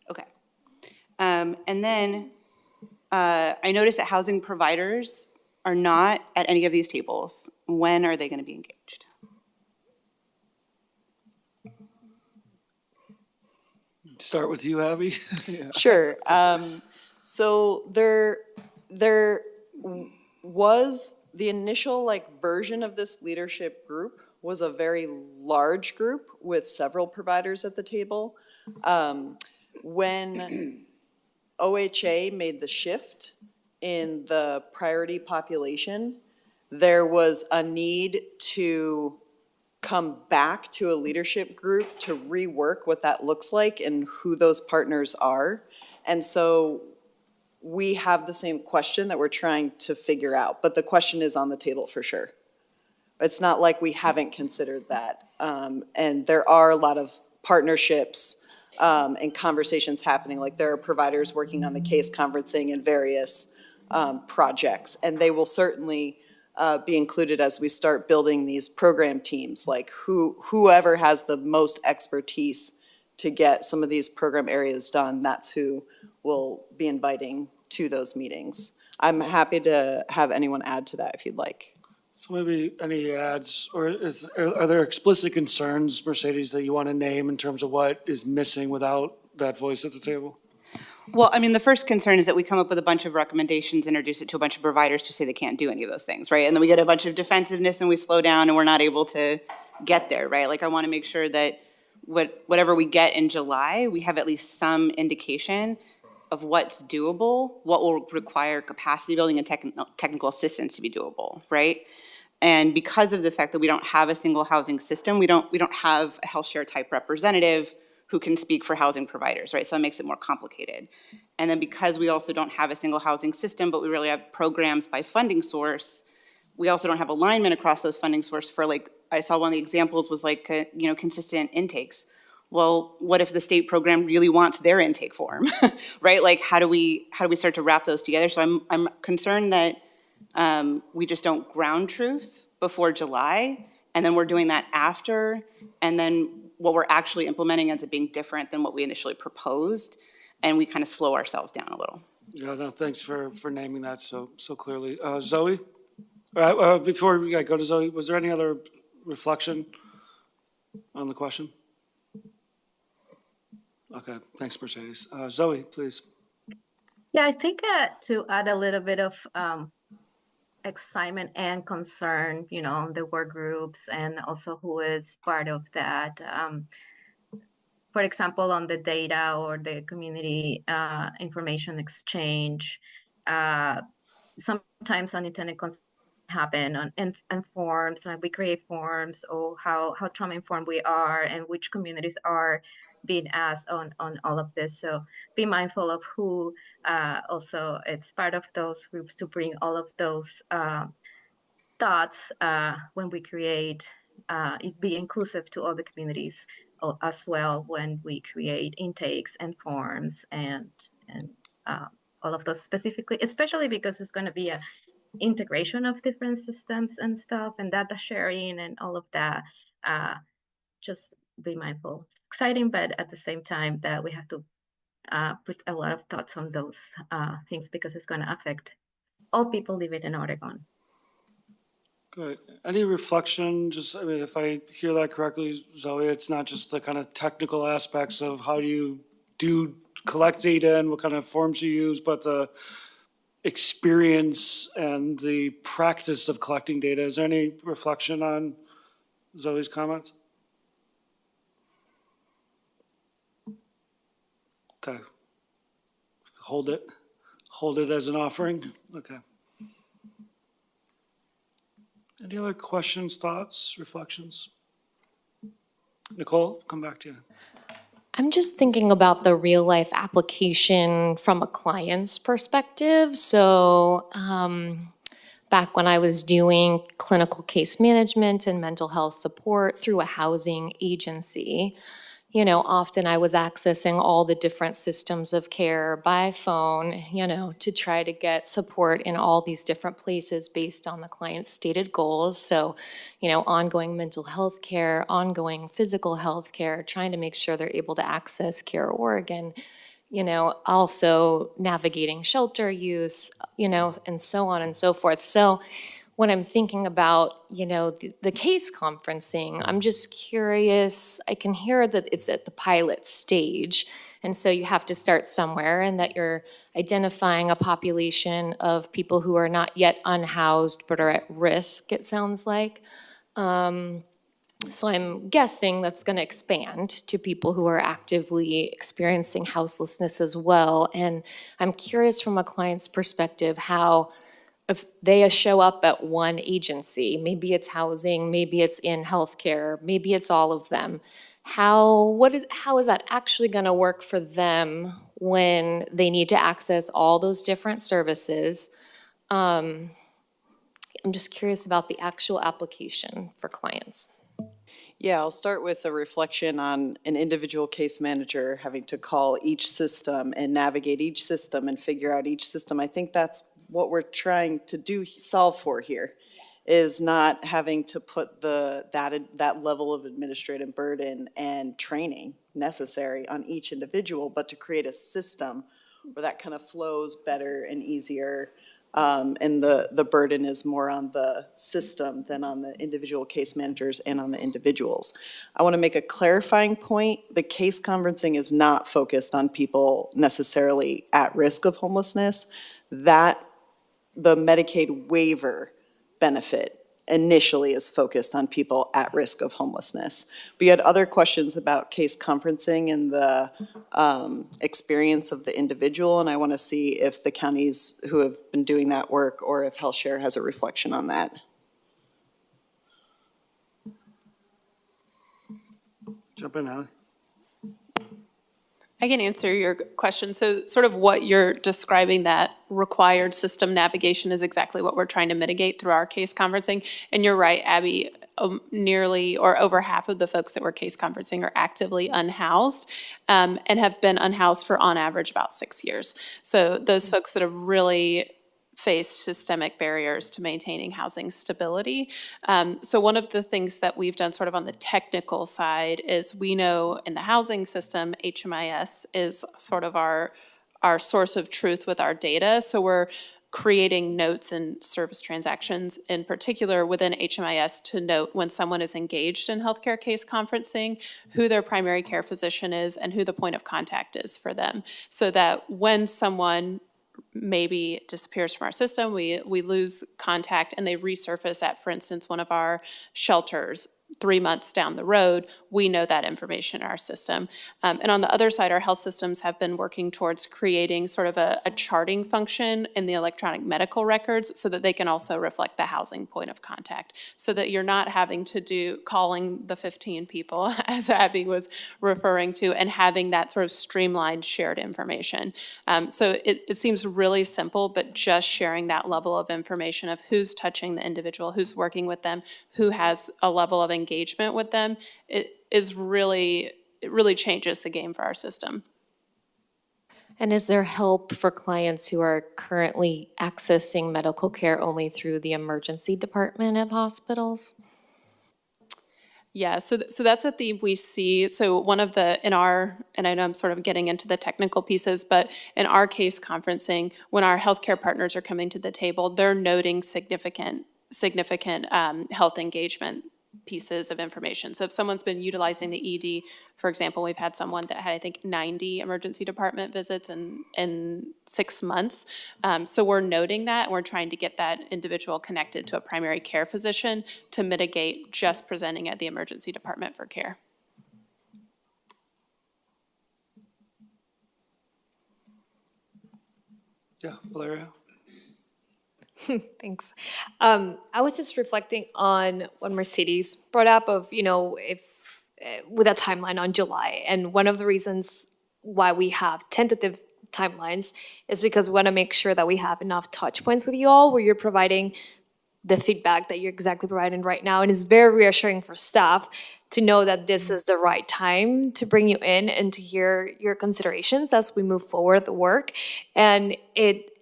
Okay. And then I noticed that housing providers are not at any of these tables. When are they going to be engaged? Start with you, Abby. Yeah. Sure. So there was the initial version of this leadership group was a very large group with several providers at the table. When OHA made the shift in the priority population, there was a need to come back to a leadership group to rework what that looks like and who those partners are. And so we have the same question that we're trying to figure out, but the question is on the table for sure. It's not like we haven't considered that. And there are a lot of partnerships and conversations happening. Like there are providers working on the case conferencing and various projects, and they will certainly be included as we start building these program teams, like whoever has the most expertise to get some of these program areas done, that's who we'll be inviting to those meetings. I'm happy to have anyone add to that if you'd like. So maybe any adds, or are there explicit concerns, Mercedes, that you want to name in terms of what is missing without that voice at the table? Well, I mean, the first concern is that we come up with a bunch of recommendations, introduce it to a bunch of providers who say they can't do any of those things, right? And then we get a bunch of defensiveness and we slow down and we're not able to get there, right? Like I want to make sure that whatever we get in July, we have at least some indication of what's doable, what will require capacity building and technical assistance to be doable, right? And because of the fact that we don't have a single housing system, we don't have a health share type representative who can speak for housing providers, right? So that makes it more complicated. And then because we also don't have a single housing system, but we really have programs by funding source, we also don't have alignment across those funding source for I saw one of the examples was consistent intakes. Well, what if the state program really wants their intake form, right? Like how do we start to wrap those together? So I'm concerned that we just don't ground truth before July, and then we're doing that after, and then what we're actually implementing ends up being different than what we initially proposed, and we kind of slow ourselves down a little. Yeah, no, thanks for naming that so clearly. Zoe? Before we go to Zoe, was there any other reflection on the question? Okay, thanks, Mercedes. Zoe, please. Yeah, I think to add a little bit of excitement and concern, the work groups and also who is part of that. For example, on the data or the community information exchange, sometimes unintended consequences happen on forms, like we create forms or how trauma informed we are and which communities are being asked on all of this. So be mindful of who also it's part of those groups to bring all of those thoughts when we create, it be inclusive to all the communities as well when we create intakes and forms and all of those specifically, especially because it's going to be a integration of different systems and stuff and data sharing and all of that. Just be mindful. It's exciting, but at the same time that we have to put a lot of thoughts on those things because it's going to affect all people living in Oregon. Good. Any reflection, I mean, if I hear that correctly, Zoe, it's not just the kind of technical aspects of how do you collect data and what kind of forms you use, but the experience and the practice of collecting data. Is there any reflection on Zoe's comments? Okay. Hold it as an offering. Okay. Any other questions, thoughts, reflections? Nicole, come back to you. I'm just thinking about the real life application from a client's perspective. So back when I was doing clinical case management and mental health support through a housing agency, often I was accessing all the different systems of care by phone, to try to get support in all these different places based on the client's stated goals. So, ongoing mental health care, ongoing physical health care, trying to make sure they're able to access Care Oregon, also navigating shelter use, and so on and so forth. So when I'm thinking about, the case conferencing, I'm just curious, I can hear that it's at the pilot stage, and so you have to start somewhere, and that you're identifying a population of people who are not yet unhoused but are at risk, it sounds like. So I'm guessing that's going to expand to people who are actively experiencing houselessness as well. And I'm curious from a client's perspective how, if they show up at one agency, maybe it's housing, maybe it's in healthcare, maybe it's all of them, how is that actually going to work for them when they need to access all those different services? I'm just curious about the actual application for clients. Yeah, I'll start with a reflection on an individual case manager having to call each system and navigate each system and figure out each system. I think that's what we're trying to solve for here, is not having to put that level of administrative burden and training necessary on each individual, but to create a system where that kind of flows better and easier. And the burden is more on the system than on the individual case managers and on the individuals. I want to make a clarifying point. The case conferencing is not focused on people necessarily at risk of homelessness. The Medicaid waiver benefit initially is focused on people at risk of homelessness. But you had other questions about case conferencing and the experience of the individual, and I want to see if the counties who have been doing that work or if HealthShare has a reflection on that. Jump in, Allie. I can answer your question. So sort of what you're describing, that required system navigation, is exactly what we're trying to mitigate through our case conferencing. And you're right, Abby, nearly or over half of the folks that we're case conferencing are actively unhoused and have been unhoused for on average about 6 years. So those folks that have really faced systemic barriers to maintaining housing stability. So one of the things that we've done sort of on the technical side is, we know in the housing system, HMIS is sort of our source of truth with our data. So we're creating notes and service transactions, in particular within HMIS, to note when someone is engaged in healthcare case conferencing, who their primary care physician is and who the point of contact is for them, so that when someone maybe disappears from our system, we lose contact and they resurface at, for instance, one of our shelters 3 months down the road, we know that information in our system. And on the other side, our health systems have been working towards creating sort of a charting function in the electronic medical records so that they can also reflect the housing point of contact, so that you're not having to do calling the 15 people, as Abby was referring to, and having that sort of streamlined shared information. So it seems really simple, but just sharing that level of information of who's touching the individual, who's working with them, who has a level of engagement with them, it really changes the game for our system. And is there help for clients who are currently accessing medical care only through the emergency department of hospitals? Yeah, so that's a theme we see. So one of the, and I know I'm sort of getting into the technical pieces, but in our case conferencing, when our healthcare partners are coming to the table, they're noting significant health engagement pieces of information. So if someone's been utilizing the ED, for example, we've had someone that had, I think, 90 emergency department visits in 6 months. So we're noting that, and we're trying to get that individual connected to a primary care physician to mitigate just presenting at the emergency department for care. Yeah, Valeria? Thanks. I was just reflecting on what Mercedes brought up of, if with a timeline on July. And one of the reasons why we have tentative timelines is because we want to make sure that we have enough touch points with you all where you're providing the feedback that you're exactly providing right now. And it's very reassuring for staff to know that this is the right time to bring you in and to hear your considerations as we move forward the work. And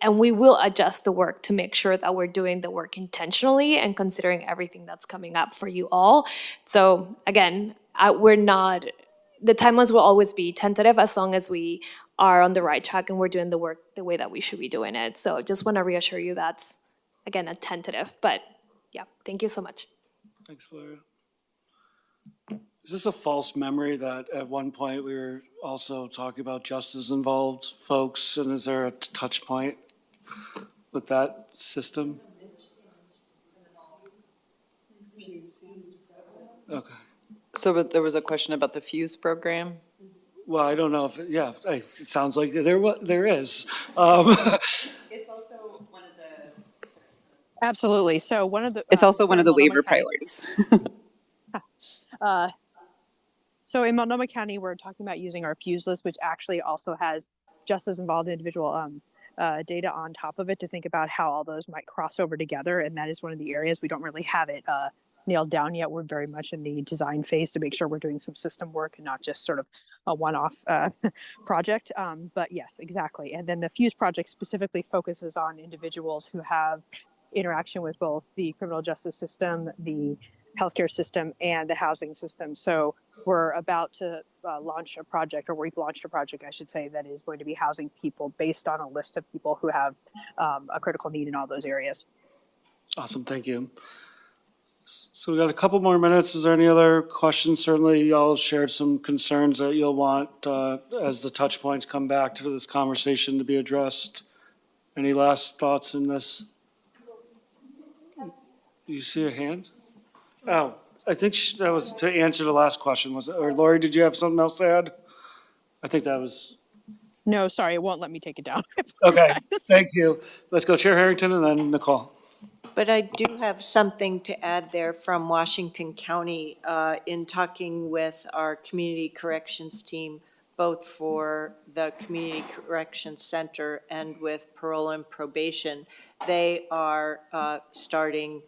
we will adjust the work to make sure that we're doing the work intentionally and considering everything that's coming up for you all. So again, the timelines will always be tentative as long as we are on the right track and we're doing the work the way that we should be doing it. So just want to reassure you that's, again, a tentative, but yeah, thank you so much. Thanks, Valeria. Is this a false memory that at one point we were also talking about justice involved folks, and is there a touch point with that system? Okay. So but there was a question about the FUSE program? Well, I don't know if, it sounds like there is. It's also one of the. Absolutely. So one of the. It's also one of the Multnomah waiver County- priorities. So in Multnomah County, we're talking about using our FUSE list, which actually also has just as involved individual data on top of it to think about how all those might cross over together. And that is one of the areas we don't really have it nailed down yet. We're very much in the design phase to make sure we're doing some system work and not just sort of a one-off project. But yes, exactly. And then the FUSE project specifically focuses on individuals who have interaction with both the criminal justice system, the healthcare system, and the housing system. So we're about to launch a project, or we've launched a project, I should say, that is going to be housing people based on a list of people who have a critical need in all those areas. Awesome, thank you. So we got a couple more minutes. Is there any other questions? Certainly y'all shared some concerns that you'll want as the touch points come back to this conversation to be addressed. Any last thoughts in this? You see a hand? Oh, I think that was to answer the last question, was it? Or Lori, did you have something else to add? I think that was. No, sorry, it won't let me take it down. Okay, thank you. Let's go Chair Harrington and then Nicole. But I do have something to add there from Washington County in talking with our community corrections team, both for the Community Corrections Center and with parole and probation. They are starting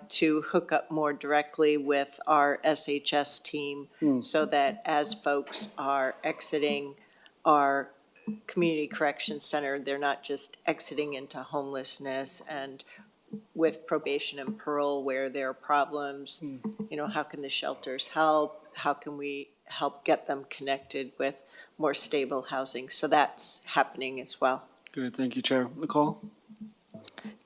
to hook up more directly with our SHS team so that as folks are exiting our Community Corrections Center, they're not just exiting into homelessness. And with probation and parole where there are problems, how can the shelters help? How can we help get them connected with more stable housing? So that's happening as well. Good, thank you, Chair. Nicole?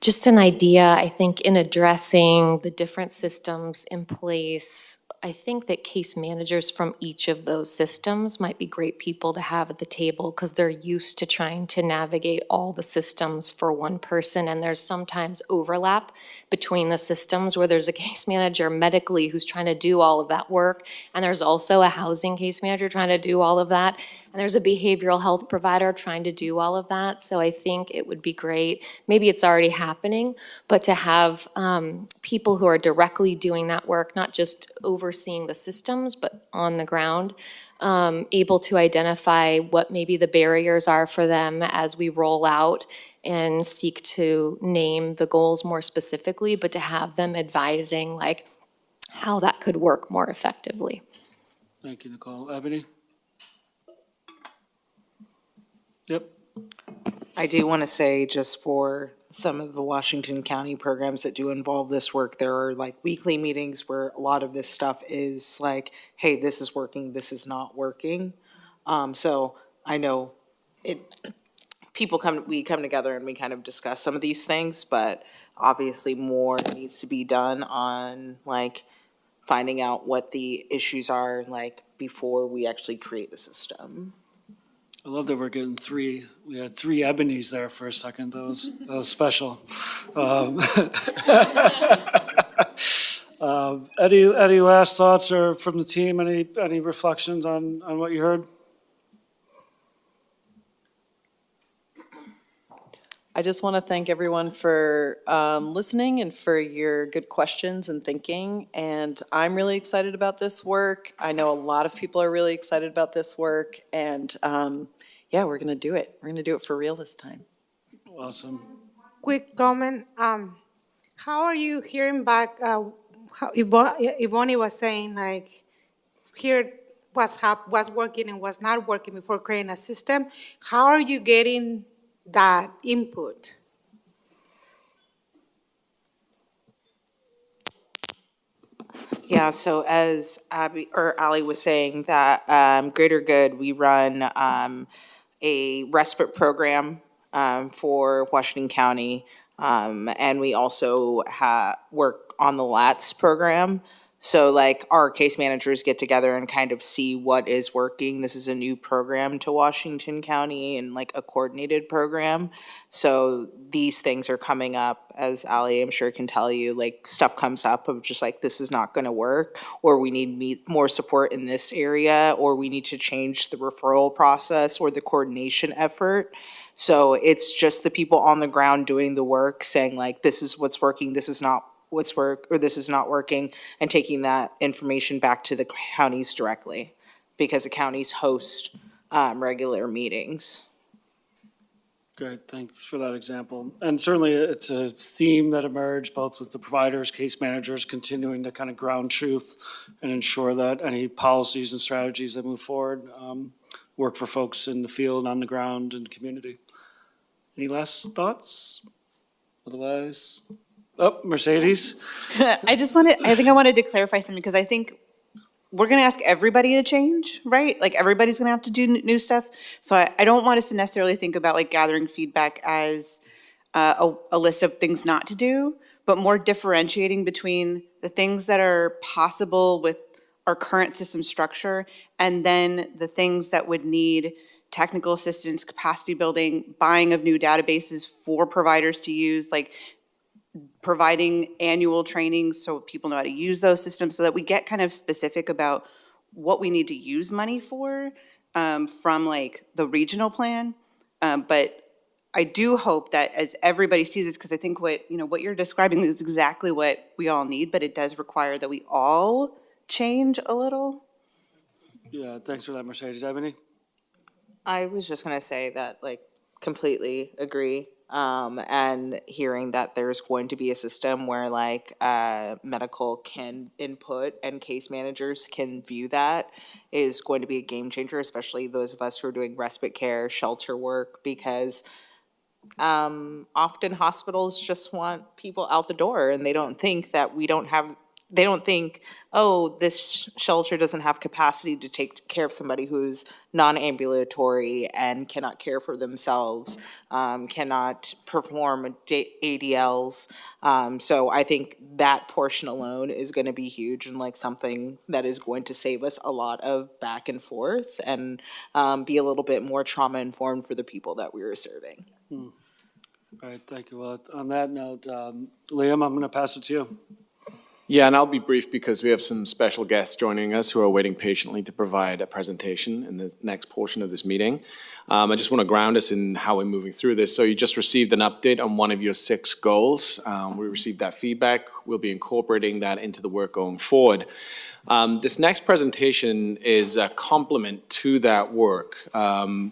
just an idea, I think, in addressing the different systems in place. I think that case managers from each of those systems might be great people to have at the table because they're used to trying to navigate all the systems for one person. And there's sometimes overlap between the systems where there's a case manager medically who's trying to do all of that work. And there's also a housing case manager trying to do all of that. And there's a behavioral health provider trying to do all of that. So I think it would be great, maybe it's already happening, but to have people who are directly doing that work, not just overseeing the systems, but on the ground, able to identify what maybe the barriers are for them as we roll out and seek to name the goals more specifically, but to have them advising like how that could work more effectively. Thank you, Nicole. Ebony? Yep. I do want to say, just for some of the Washington County programs that do involve this work, there are like weekly meetings where a lot of this stuff is like, hey, this is working, this is not working. So I know we come together and we kind of discuss some of these things, but obviously more needs to be done on like finding out what the issues are like before we actually create the system. I love that we're getting three. We had three Ebonies there for a second. That was special. Any last thoughts or from the team? Any reflections on what you heard? I just want to thank everyone for listening and for your good questions and thinking. And I'm really excited about this work. I know a lot of people are really excited about this work. And yeah, we're going to do it. We're going to do it for real this time. Awesome. Quick comment. How are you hearing back? How Ivone was saying, like, here what's working and what's not working before creating a system. How are you getting that input? Yeah, so as Ali was saying, that Greater Good, we run a respite program for Washington County, and we also work on the LATS program. So like our case managers get together and kind of see what is working. This is a new program to Washington County and like a coordinated program. So these things are coming up, as Ali I'm sure can tell you, like stuff comes up of just like, this is not going to work, or we need more support in this area, or we need to change the referral process or the coordination effort. So it's just the people on the ground doing the work saying like, this is what's working, this is not this is not working, and taking that information back to the counties directly, because the counties host regular meetings. Great, thanks for that example. And certainly it's a theme that emerged both with the providers, case managers, continuing to kind of ground truth and ensure that any policies and strategies that move forward work for folks in the field, on the ground, and community. Any last thoughts? Otherwise, oh, Mercedes. I think I wanted to clarify something, because I think we're going to ask everybody to change, right? Like everybody's going to have to do new stuff. So I don't want us to necessarily think about like gathering feedback as a list of things not to do, but more differentiating between the things that are possible with our current system structure and then the things that would need technical assistance, capacity building, buying of new databases for providers to use, like providing annual trainings so people know how to use those systems, so that we get kind of specific about what we need to use money for from like the regional plan. But I do hope that as everybody sees this, because I think what you're describing is exactly what we all need, but it does require that we all change a little. Yeah, thanks for that, Mercedes. Ebony? I was just going to say that, like, completely agree. And hearing that there's going to be a system where like medical can input and case managers can view that is going to be a game changer, especially those of us who are doing respite care, shelter work, because often hospitals just want people out the door and they don't think that we don't have they don't think, oh, this shelter doesn't have capacity to take care of somebody who's non-ambulatory and cannot care for themselves, cannot perform ADLs. So I think that portion alone is going to be huge and like something that is going to save us a lot of back and forth and be a little bit more trauma informed for the people that we were serving. All right, thank you. Well, on that note, Liam, I'm going to pass it to you. Yeah, and I'll be brief because we have some special guests joining us who are waiting patiently to provide a presentation in the next portion of this meeting. I just want to ground us in how we're moving through this. So you just received an update on one of your 6 goals. We received that feedback. We'll be incorporating that into the work going forward. This next presentation is a complement to that work.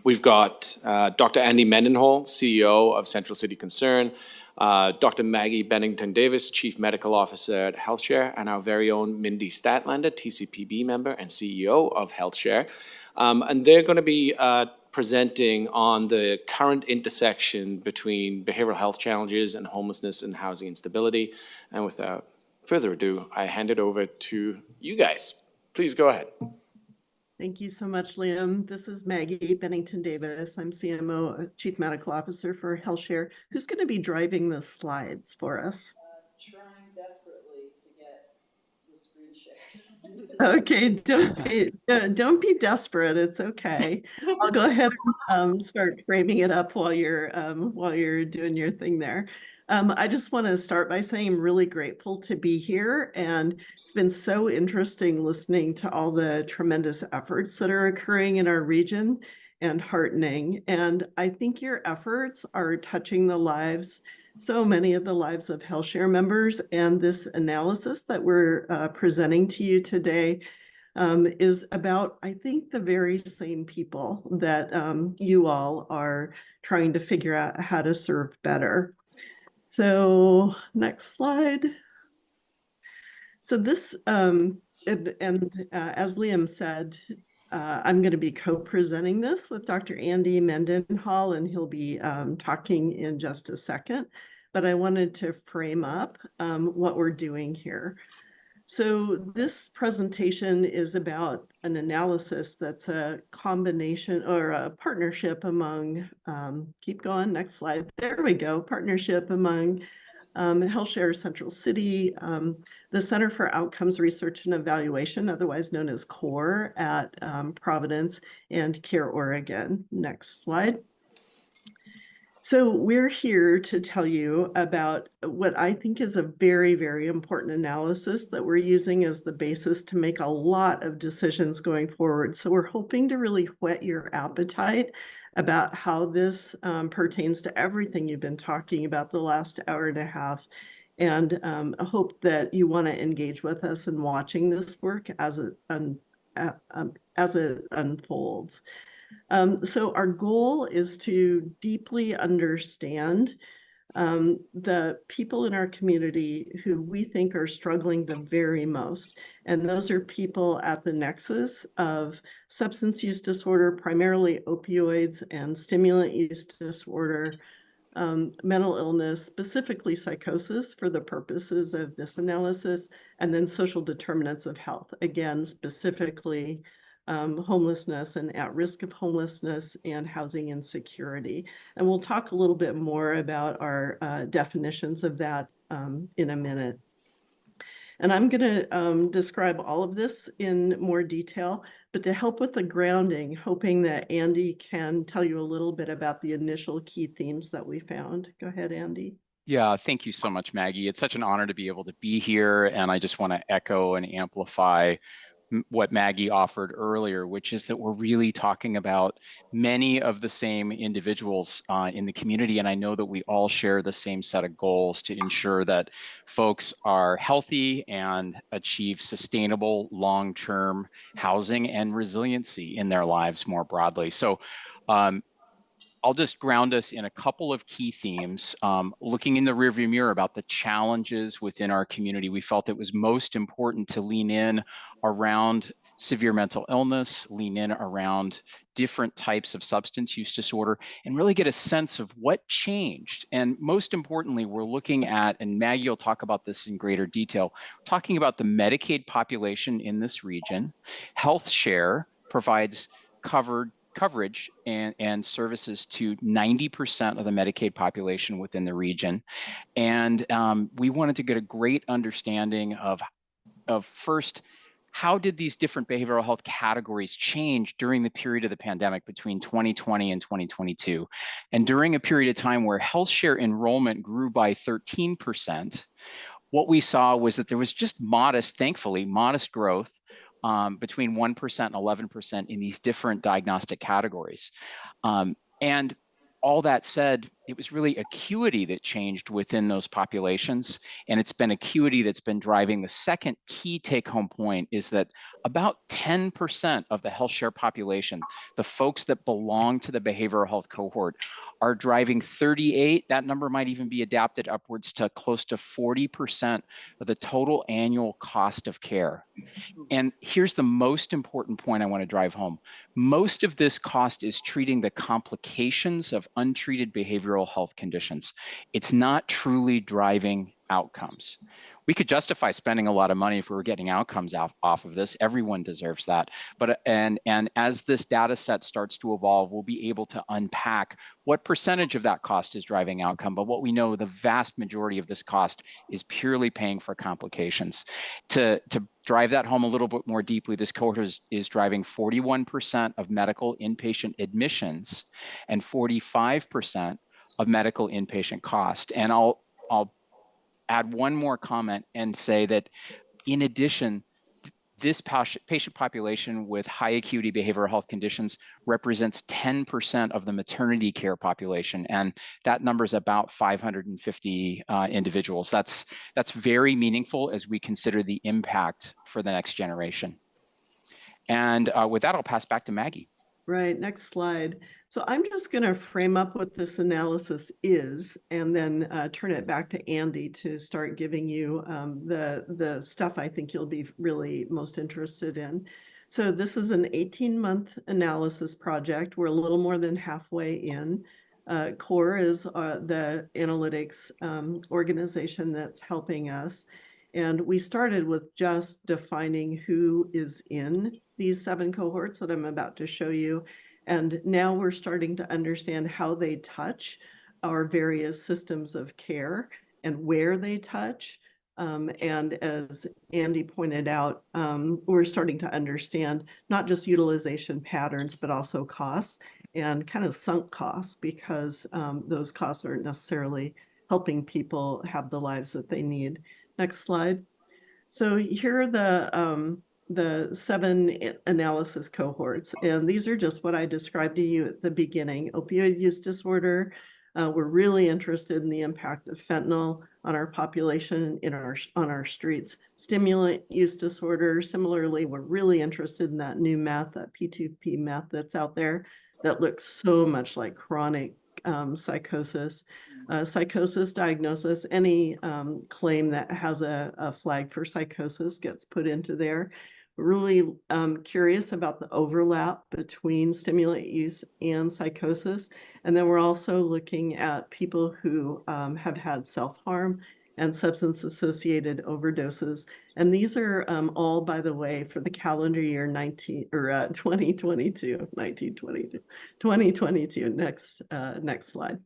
We've got Dr. Andy Mendenhall, CEO of Central City Concern, Dr. Maggie Bennington-Davis, Chief Medical Officer at HealthShare, and our very own Mindy Statlander, TCPB member and CEO of HealthShare. And they're going to be presenting on the current intersection between behavioral health challenges and homelessness and housing instability. And without further ado, I hand it over to you guys. Please go ahead. Thank you so much, Liam. This is Maggie Bennington-Davis. I'm CMO, Chief Medical Officer for HealthShare. Who's going to be driving the slides for us? Trying desperately to get the screen shared. Okay, don't be desperate. It's okay. I'll go ahead and start framing it up while you're doing your thing there. I just want to start by saying I'm really grateful to be here, and it's been so interesting listening to all the tremendous efforts that are occurring in our region and heartening. And I think your efforts are touching the lives, so many of the lives of HealthShare members, and this analysis that we're presenting to you today is about, I think, the very same people that you all are trying to figure out how to serve better. So next slide. So this, as Liam said, I'm going to be co-presenting this with Dr. Andy Mendenhall, and he'll be talking in just a second. But I wanted to frame up what we're doing here. So this presentation is about an analysis that's a combination or a partnership among, keep going, next slide, there we go, partnership among HealthShare Central City, the Center for Outcomes Research and Evaluation, otherwise known as CORE at Providence, and Care Oregon. Next slide. So we're here to tell you about what I think is a very, very important analysis that we're using as the basis to make a lot of decisions going forward. So we're hoping to really whet your appetite about how this pertains to everything you've been talking about the last hour and a half. And I hope that you want to engage with us in watching this work as it unfolds. So our goal is to deeply understand the people in our community who we think are struggling the very most. And those are people at the nexus of substance use disorder, primarily opioids and stimulant use disorder, mental illness, specifically psychosis for the purposes of this analysis, and then social determinants of health, again, specifically homelessness and at risk of homelessness and housing insecurity. And we'll talk a little bit more about our definitions of that in a minute. And I'm going to describe all of this in more detail, but to help with the grounding, hoping that Andy can tell you a little bit about the initial key themes that we found. Go ahead, Andy. Yeah, thank you so much, Maggie. It's such an honor to be able to be here, and I just want to echo and amplify what Maggie offered earlier, which is that we're really talking about many of the same individuals in the community. And I know that we all share the same set of goals to ensure that folks are healthy and achieve sustainable long-term housing and resiliency in their lives more broadly. So I'll just ground us in a couple of key themes. Looking in the rearview mirror about the challenges within our community, we felt it was most important to lean in around severe mental illness, lean in around different types of substance use disorder, and really get a sense of what changed. And most importantly, we're looking at, and Maggie will talk about this in greater detail, talking about the Medicaid population in this region. Health Share provides coverage and services to 90% of the Medicaid population within the region. And we wanted to get a great understanding of first, how did these different behavioral health categories change during the period of the pandemic between 2020 and 2022? And during a period of time where health share enrollment grew by 13%, what we saw was that there was just thankfully, modest growth between 1% and 11% in these different diagnostic categories. And all that said, it was really acuity that changed within those populations. And it's been acuity that's been driving the second key take-home point, is that about 10% of the health share population, the folks that belong to the behavioral health cohort, are driving 38, that number might even be adapted upwards to close to 40% of the total annual cost of care. And here's the most important point I want to drive home. Most of this cost is treating the complications of untreated behavioral health conditions. It's not truly driving outcomes. We could justify spending a lot of money if we were getting outcomes off of this. Everyone deserves that. But and as this data set starts to evolve, we'll be able to unpack what percentage of that cost is driving outcome. But what we know, the vast majority of this cost is purely paying for complications. To drive that home a little bit more deeply, this cohort is driving 41% of medical inpatient admissions and 45% of medical inpatient cost. And I'll add one more comment and say that in addition, this patient population with high acuity behavioral health conditions represents 10% of the maternity care population. And that number is about 550 individuals. That's very meaningful as we consider the impact for the next generation. And with that, I'll pass back to Maggie. Right, next slide. So I'm just going to frame up what this analysis is and then turn it back to Andy to start giving you the stuff I think you'll be really most interested in. So this is an 18-month analysis project. We're a little more than halfway in. CORE is the analytics organization that's helping us. And we started with just defining who is in these 7 cohorts that I'm about to show you. And now we're starting to understand how they touch our various systems of care and where they touch. And as Andy pointed out, we're starting to understand not just utilization patterns, but also costs and kind of sunk costs, because those costs aren't necessarily helping people have the lives that they need. Next slide. So here are the 7 analysis cohorts, and these are just what I described to you at the beginning. Opioid use disorder. We're really interested in the impact of fentanyl on our population, on our streets. Stimulant use disorder. Similarly, we're really interested in that new meth, that P2P meth that's out there that looks so much like chronic psychosis. Psychosis diagnosis, any claim that has a flag for psychosis gets put into there. We're really curious about the overlap between stimulant use and psychosis. And then we're also looking at people who have had self-harm and substance-associated overdoses. And these are all, by the way, for the calendar year 2022. Next slide.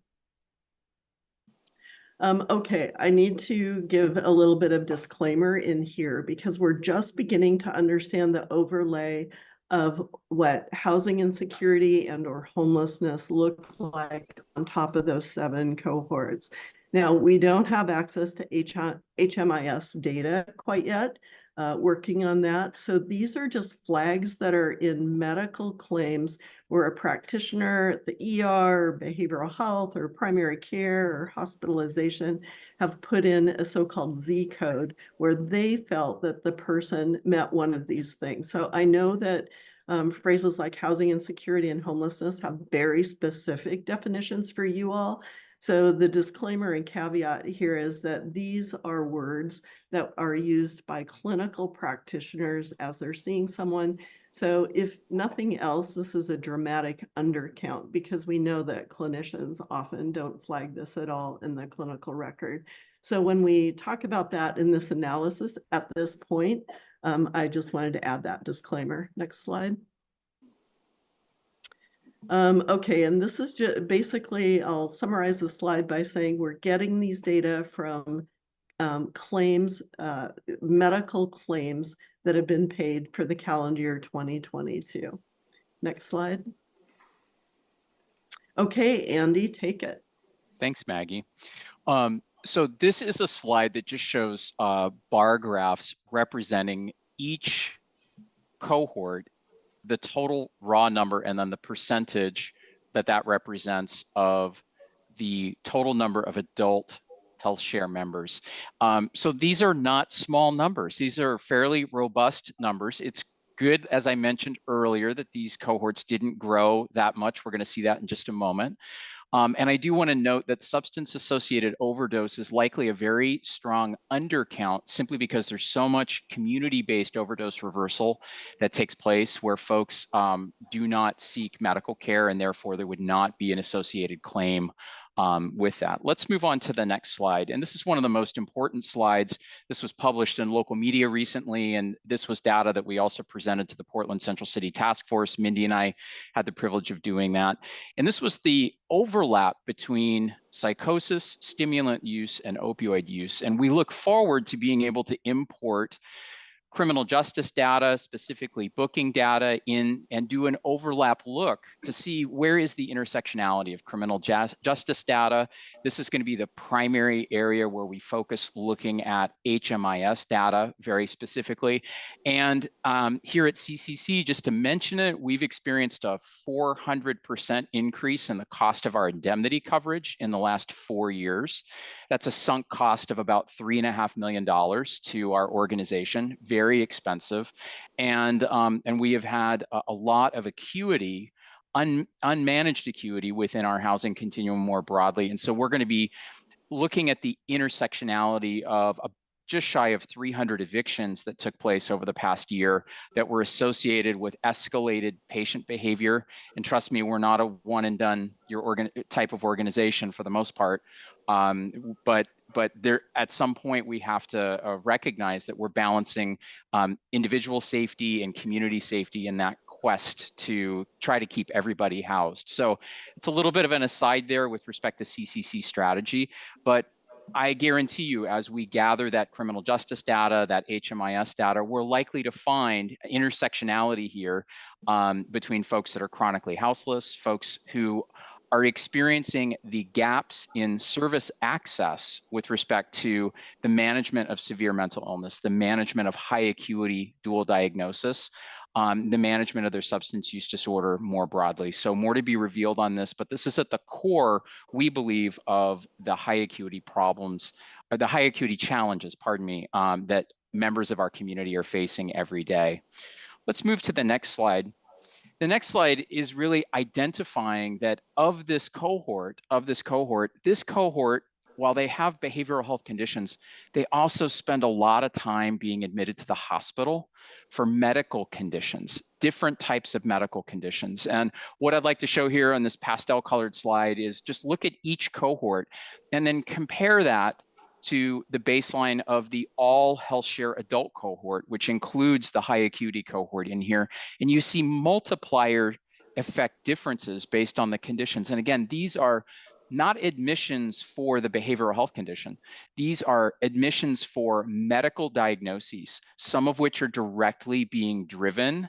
Okay, I need to give a little bit of disclaimer in here because we're just beginning to understand the overlay of what housing insecurity and or homelessness look like on top of those 7 cohorts. Now, we don't have access to HMIS data quite yet, working on that. So these are just flags that are in medical claims where a practitioner at the ER, behavioral health, or primary care, or hospitalization have put in a so-called Z code where they felt that the person met one of these things. So I know that phrases like housing insecurity and homelessness have very specific definitions for you all. So the disclaimer and caveat here is that these are words that are used by clinical practitioners as they're seeing someone. So if nothing else, this is a dramatic undercount because we know that clinicians often don't flag this at all in the clinical record. So when we talk about that in this analysis at this point, I just wanted to add that disclaimer. Next slide. Okay, and this is just basically, I'll summarize the slide by saying we're getting these data from claims, medical claims that have been paid for the calendar year 2022. Next slide. Okay, Andy, take it. Thanks, Maggie. So this is a slide that just shows bar graphs representing each cohort, the total raw number, and then the percentage that that represents of the total number of adult health share members. So these are not small numbers. These are fairly robust numbers. It's good, as I mentioned earlier, that these cohorts didn't grow that much. We're going to see that in just a moment. And I do want to note that substance-associated overdose is likely a very strong undercount simply because there's so much community-based overdose reversal that takes place where folks do not seek medical care, and therefore there would not be an associated claim with that. Let's move on to the next slide. And this is one of the most important slides. This was published in local media recently, and this was data that we also presented to the Portland Central City Task Force. Mindy and I had the privilege of doing that. And this was the overlap between psychosis, stimulant use, and opioid use. And we look forward to being able to import criminal justice data, specifically booking data, in and do an overlap look to see where is the intersectionality of criminal justice data. This is going to be the primary area where we focus, looking at HMIS data very specifically. And here at CCC, just to mention it, we've experienced a 400% increase in the cost of our indemnity coverage in the last 4 years. That's a sunk cost of about $3.5 million to our organization. Very expensive, and we have had a lot of acuity, unmanaged acuity within our housing continuum more broadly. And so we're going to be looking at the intersectionality of just shy of 300 evictions that took place over the past year that were associated with escalated patient behavior. And trust me, we're not a one and done type of organization for the most part. But there, at some point, we have to recognize that we're balancing individual safety and community safety in that quest to try to keep everybody housed. So it's a little bit of an aside there with respect to CCC strategy, but I guarantee you, as we gather that criminal justice data, that HMIS data, we're likely to find intersectionality here between folks that are chronically houseless, folks who are experiencing the gaps in service access with respect to the management of severe mental illness, the management of high acuity dual diagnosis, the management of their substance use disorder more broadly. So more to be revealed on this, but this is at the core, we believe, of the high acuity problems, or the high acuity challenges, pardon me, that members of our community are facing every day. Let's move to the next slide. The next slide is really identifying that of this cohort, while they have behavioral health conditions, they also spend a lot of time being admitted to the hospital for medical conditions, different types of medical conditions. And what I'd like to show here on this pastel colored slide is just look at each cohort and then compare that to the baseline of the all health share adult cohort, which includes the high acuity cohort in here. And you see multiplier effect differences based on the conditions. And again, these are not admissions for the behavioral health condition. These are admissions for medical diagnoses, some of which are directly being driven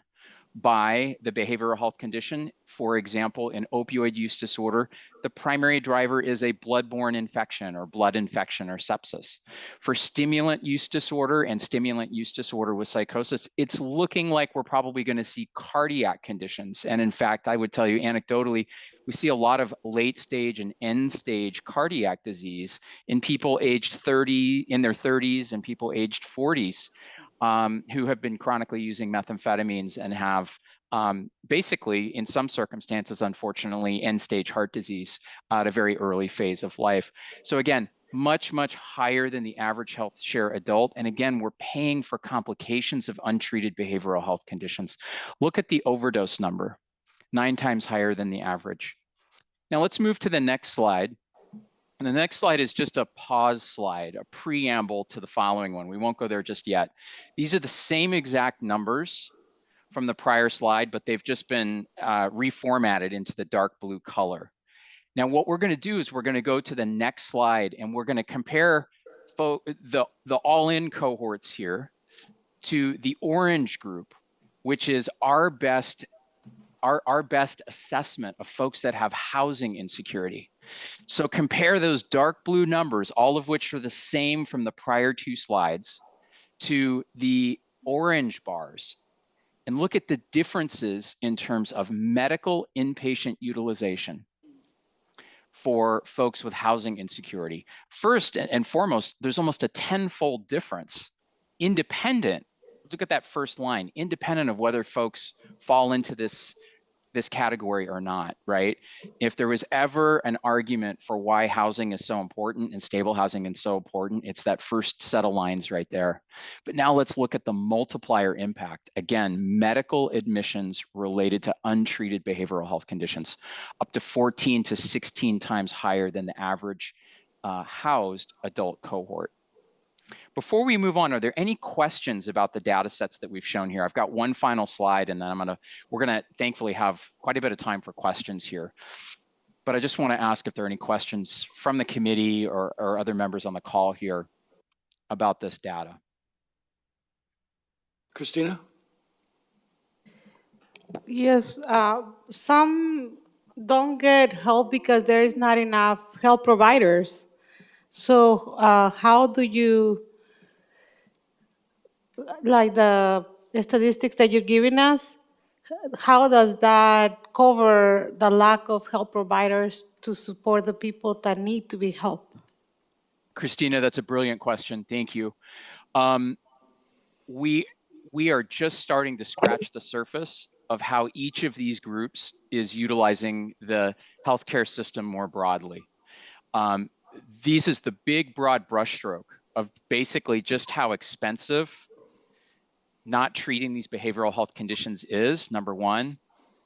by the behavioral health condition. For example, in opioid use disorder, the primary driver is a bloodborne infection or blood infection or sepsis. For stimulant use disorder and stimulant use disorder with psychosis, it's looking like we're probably going to see cardiac conditions. And in fact, I would tell you anecdotally, we see a lot of late stage and end stage cardiac disease in people aged 30, in their 30s, and people aged 40s. Who have been chronically using methamphetamines and have basically, in some circumstances, unfortunately, end-stage heart disease at a very early phase of life. So again, much, much higher than the average health share adult. And again, we're paying for complications of untreated behavioral health conditions. Look at the overdose number, 9 times higher than the average. Now let's move to the next slide. And the next slide is just a pause slide, a preamble to the following one. We won't go there just yet. These are the same exact numbers from the prior slide, but they've just been reformatted into the dark blue color. Now, what we're going to do is we're going to go to the next slide, and we're going to compare the all-in cohorts here to the orange group, which is our best assessment of folks that have housing insecurity. So compare those dark blue numbers, all of which are the same from the prior 2 slides, to the orange bars, and look at the differences in terms of medical inpatient utilization for folks with housing insecurity. First and foremost, there's almost a 10-fold difference, independent. Look at that first line, independent of whether folks fall into this category or not, right? If there was ever an argument for why housing is so important and stable housing is so important, it's that first set of lines right there. But now let's look at the multiplier impact. Again, medical admissions related to untreated behavioral health conditions, up to 14 to 16 times higher than the average housed adult cohort. Before we move on, are there any questions about the data sets that we've shown here? I've got one final slide, and then we're gonna thankfully have quite a bit of time for questions here. But I just want to ask if there are any questions from the committee or other members on the call here about this data. Christina? Yes, some don't get help because there is not enough health providers. So how do you, like the statistics that you're giving us, how does that cover the lack of health providers to support the people that need to be helped? Christina, that's a brilliant question. Thank you. We are just starting to scratch the surface of how each of these groups is utilizing the healthcare system more broadly. This is the big, broad brushstroke of basically just how expensive not treating these behavioral health conditions is, number one.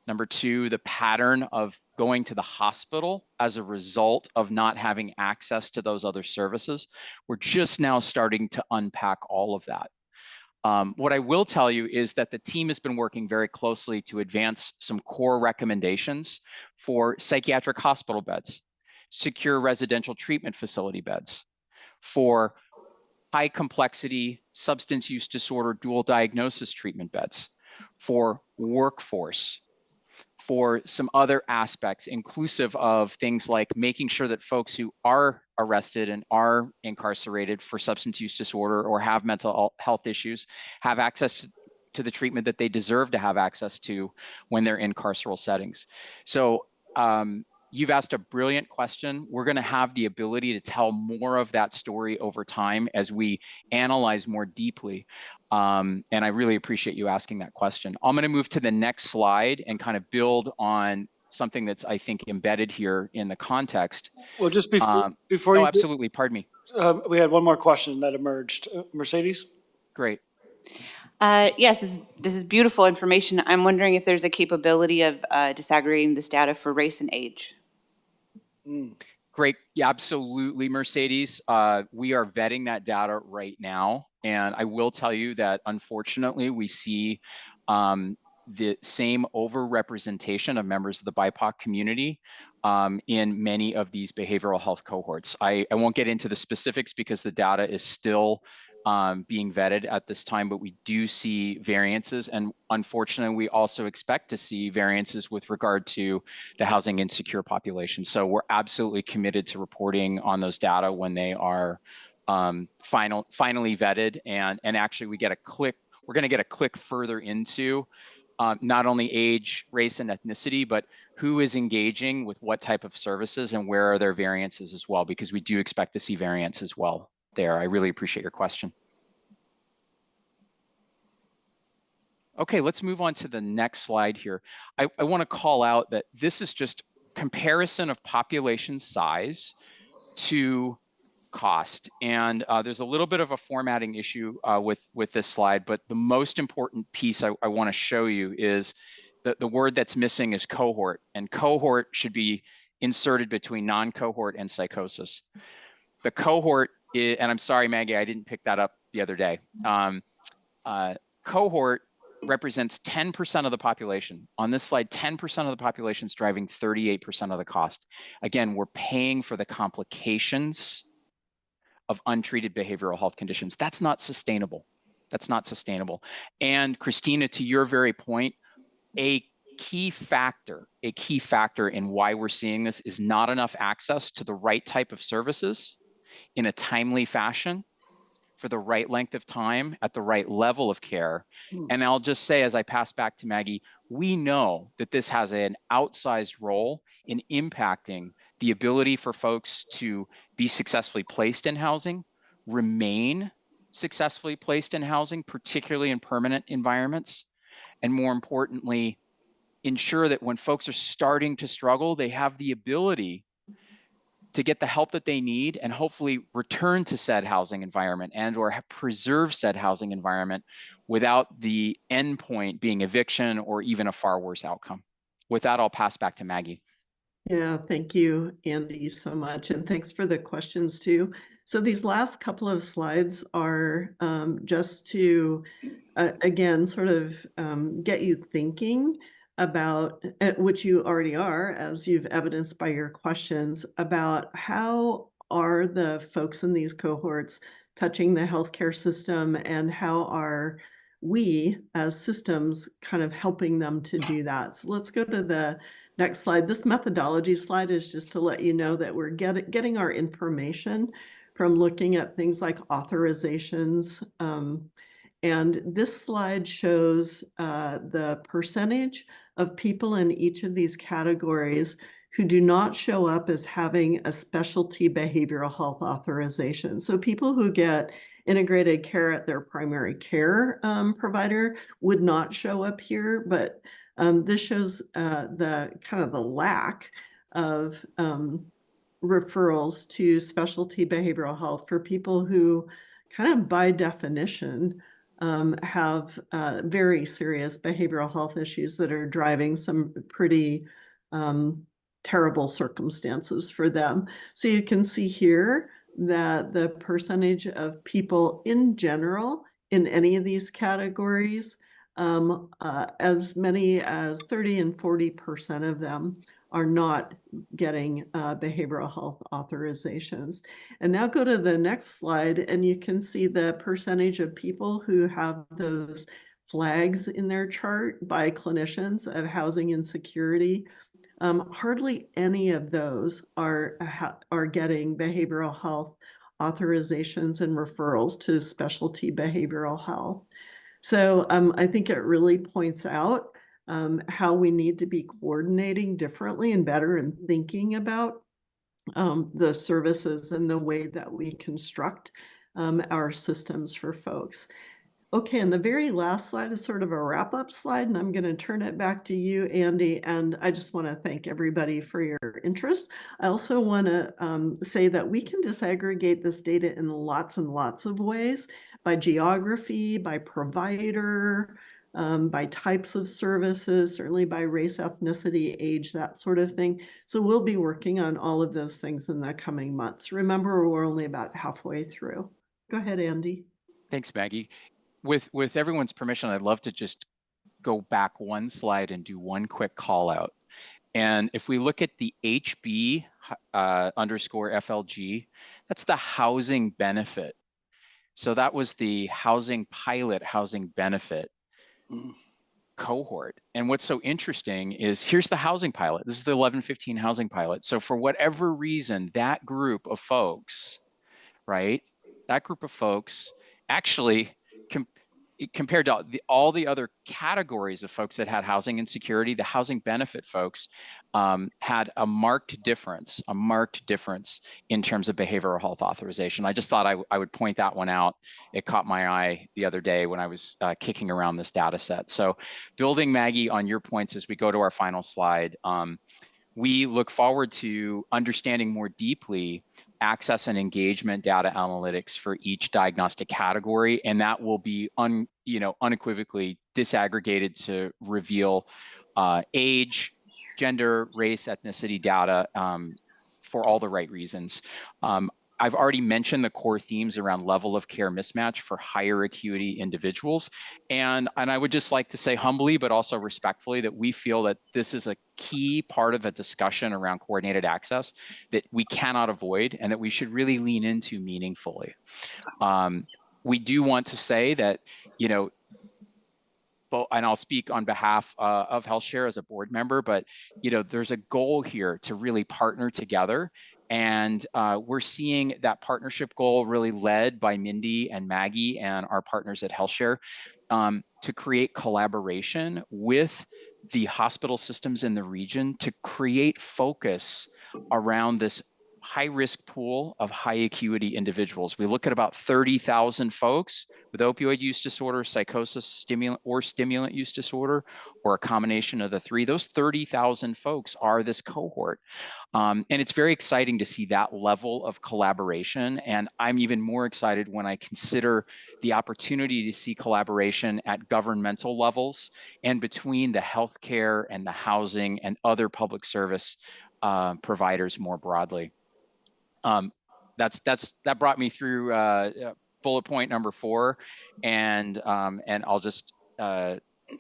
Number two, the pattern of going to the hospital as a result of not having access to those other services. We're just now starting to unpack all of that. What I will tell you is that the team has been working very closely to advance some core recommendations for psychiatric hospital beds, secure residential treatment facility beds, for high complexity substance use disorder dual diagnosis treatment beds, for workforce, for some other aspects inclusive of things like making sure that folks who are arrested and are incarcerated for substance use disorder or have mental health issues have access to the treatment that they deserve to have access to when they're in carceral settings. So you've asked a brilliant question. We're going to have the ability to tell more of that story over time as we analyze more deeply. And I really appreciate you asking that question. I'm going to move to the next slide and kind of build on something that's, I think, embedded here in the context. Well, just before you absolutely, pardon me. We had one more question that emerged. Mercedes? Great. Yes, this is beautiful information. I'm wondering if there's a capability of disaggregating this data for race and age. Great. Yeah, absolutely, Mercedes. We are vetting that data right now. And I will tell you that unfortunately, we see the same overrepresentation of members of the BIPOC community in many of these behavioral health cohorts. I won't get into the specifics because the data is still being vetted at this time, but we do see variances. And unfortunately, we also expect to see variances with regard to the housing insecure population. So we're absolutely committed to reporting on those data when they are finally vetted. And actually we're going to get a click further into not only age, race, and ethnicity, but who is engaging with what type of services and where are there variances as well, because we do expect to see variance as well there. I really appreciate your question. Okay, let's move on to the next slide here. I want to call out that this is just comparison of population size to cost. And there's a little bit of a formatting issue with this slide, but the most important piece I want to show you is the word that's missing is cohort, and cohort should be inserted between non-cohort and psychosis. The cohort is, and I'm sorry, Maggie, I didn't pick that up the other day. Cohort represents 10% of the population. On this slide, 10% of the population is driving 38% of the cost. Again, we're paying for the complications of untreated behavioral health conditions. That's not sustainable. That's not sustainable. And Christina, to your very point, a key factor in why we're seeing this is not enough access to the right type of services in a timely fashion for the right length of time at the right level of care. And I'll just say, as I pass back to Maggie, we know that this has an outsized role in impacting the ability for folks to be successfully placed in housing, remain successfully placed in housing, particularly in permanent environments, and more importantly, ensure that when folks are starting to struggle, they have the ability to get the help that they need and hopefully return to said housing environment and or preserve said housing environment without the endpoint being eviction or even a far worse outcome. With that, I'll pass back to Maggie. Yeah, thank you, Andy, so much. And thanks for the questions too. So these last couple of slides are just to, again, sort of get you thinking about, which you already are, as you've evidenced by your questions, about how are the folks in these cohorts touching the healthcare system and how are we as systems kind of helping them to do that. So let's go to the next slide. This methodology slide is just to let you know that we're getting our information from looking at things like authorizations. And this slide shows the percentage of people in each of these categories who do not show up as having a specialty behavioral health authorization. So people who get integrated care at their primary care provider would not show up here, but this shows the kind of the lack of referrals to specialty behavioral health for people who kind of by definition have very serious behavioral health issues that are driving some pretty terrible circumstances for them. So you can see here that the percentage of people in general in any of these categories, as many as 30 and 40% of them are not getting behavioral health authorizations. And now go to the next slide and you can see the percentage of people who have those flags in their chart by clinicians of housing insecurity. Hardly any of those are getting behavioral health authorizations and referrals to specialty behavioral health. So I think it really points out how we need to be coordinating differently and better and thinking about the services and the way that we construct our systems for folks. Okay, and the very last slide is sort of a wrap-up slide, and I'm going to turn it back to you, Andy, and I just want to thank everybody for your interest. I also want to say that we can disaggregate this data in lots and lots of ways, by geography, by provider, by types of services, certainly by race, ethnicity, age, that sort of thing. So we'll be working on all of those things in the coming months. Remember, we're only about halfway through. Go ahead, Andy. Thanks, Maggie. With everyone's permission, I'd love to just go back one slide and do one quick call out. And if we look at the HB underscore FLG, that's the housing benefit. So that was the housing pilot, housing benefit cohort. And what's so interesting is here's the housing pilot. This is the 1115 housing pilot. So for whatever reason, that group of folks, right? That group of folks actually compared to all the other categories of folks that had housing insecurity, the housing benefit folks had a marked difference in terms of behavioral health authorization. I just thought I would point that one out. It caught my eye the other day when I was kicking around this data set. So building, Maggie, on your points as we go to our final slide, we look forward to understanding more deeply access and engagement data analytics for each diagnostic category, and that will be unequivocally disaggregated to reveal age, gender, race, ethnicity data for all the right reasons. I've already mentioned the core themes around level of care mismatch for higher acuity individuals. And I would just like to say humbly, but also respectfully, that we feel that this is a key part of a discussion around coordinated access that we cannot avoid and that we should really lean into meaningfully. We do want to say that, and I'll speak on behalf of HealthShare as a board member, but there's a goal here to really partner together. And we're seeing that partnership goal really led by Mindy and Maggie and our partners at HealthShare to create collaboration with the hospital systems in the region to create focus around this high-risk pool of high acuity individuals. We look at about 30,000 folks with opioid use disorder, psychosis, stimulant use disorder, or a combination of the three. Those 30,000 folks are this cohort. And it's very exciting to see that level of collaboration. And I'm even more excited when I consider the opportunity to see collaboration at governmental levels and between the healthcare and the housing and other public service providers more broadly. That brought me through bullet point number 4, and I'll just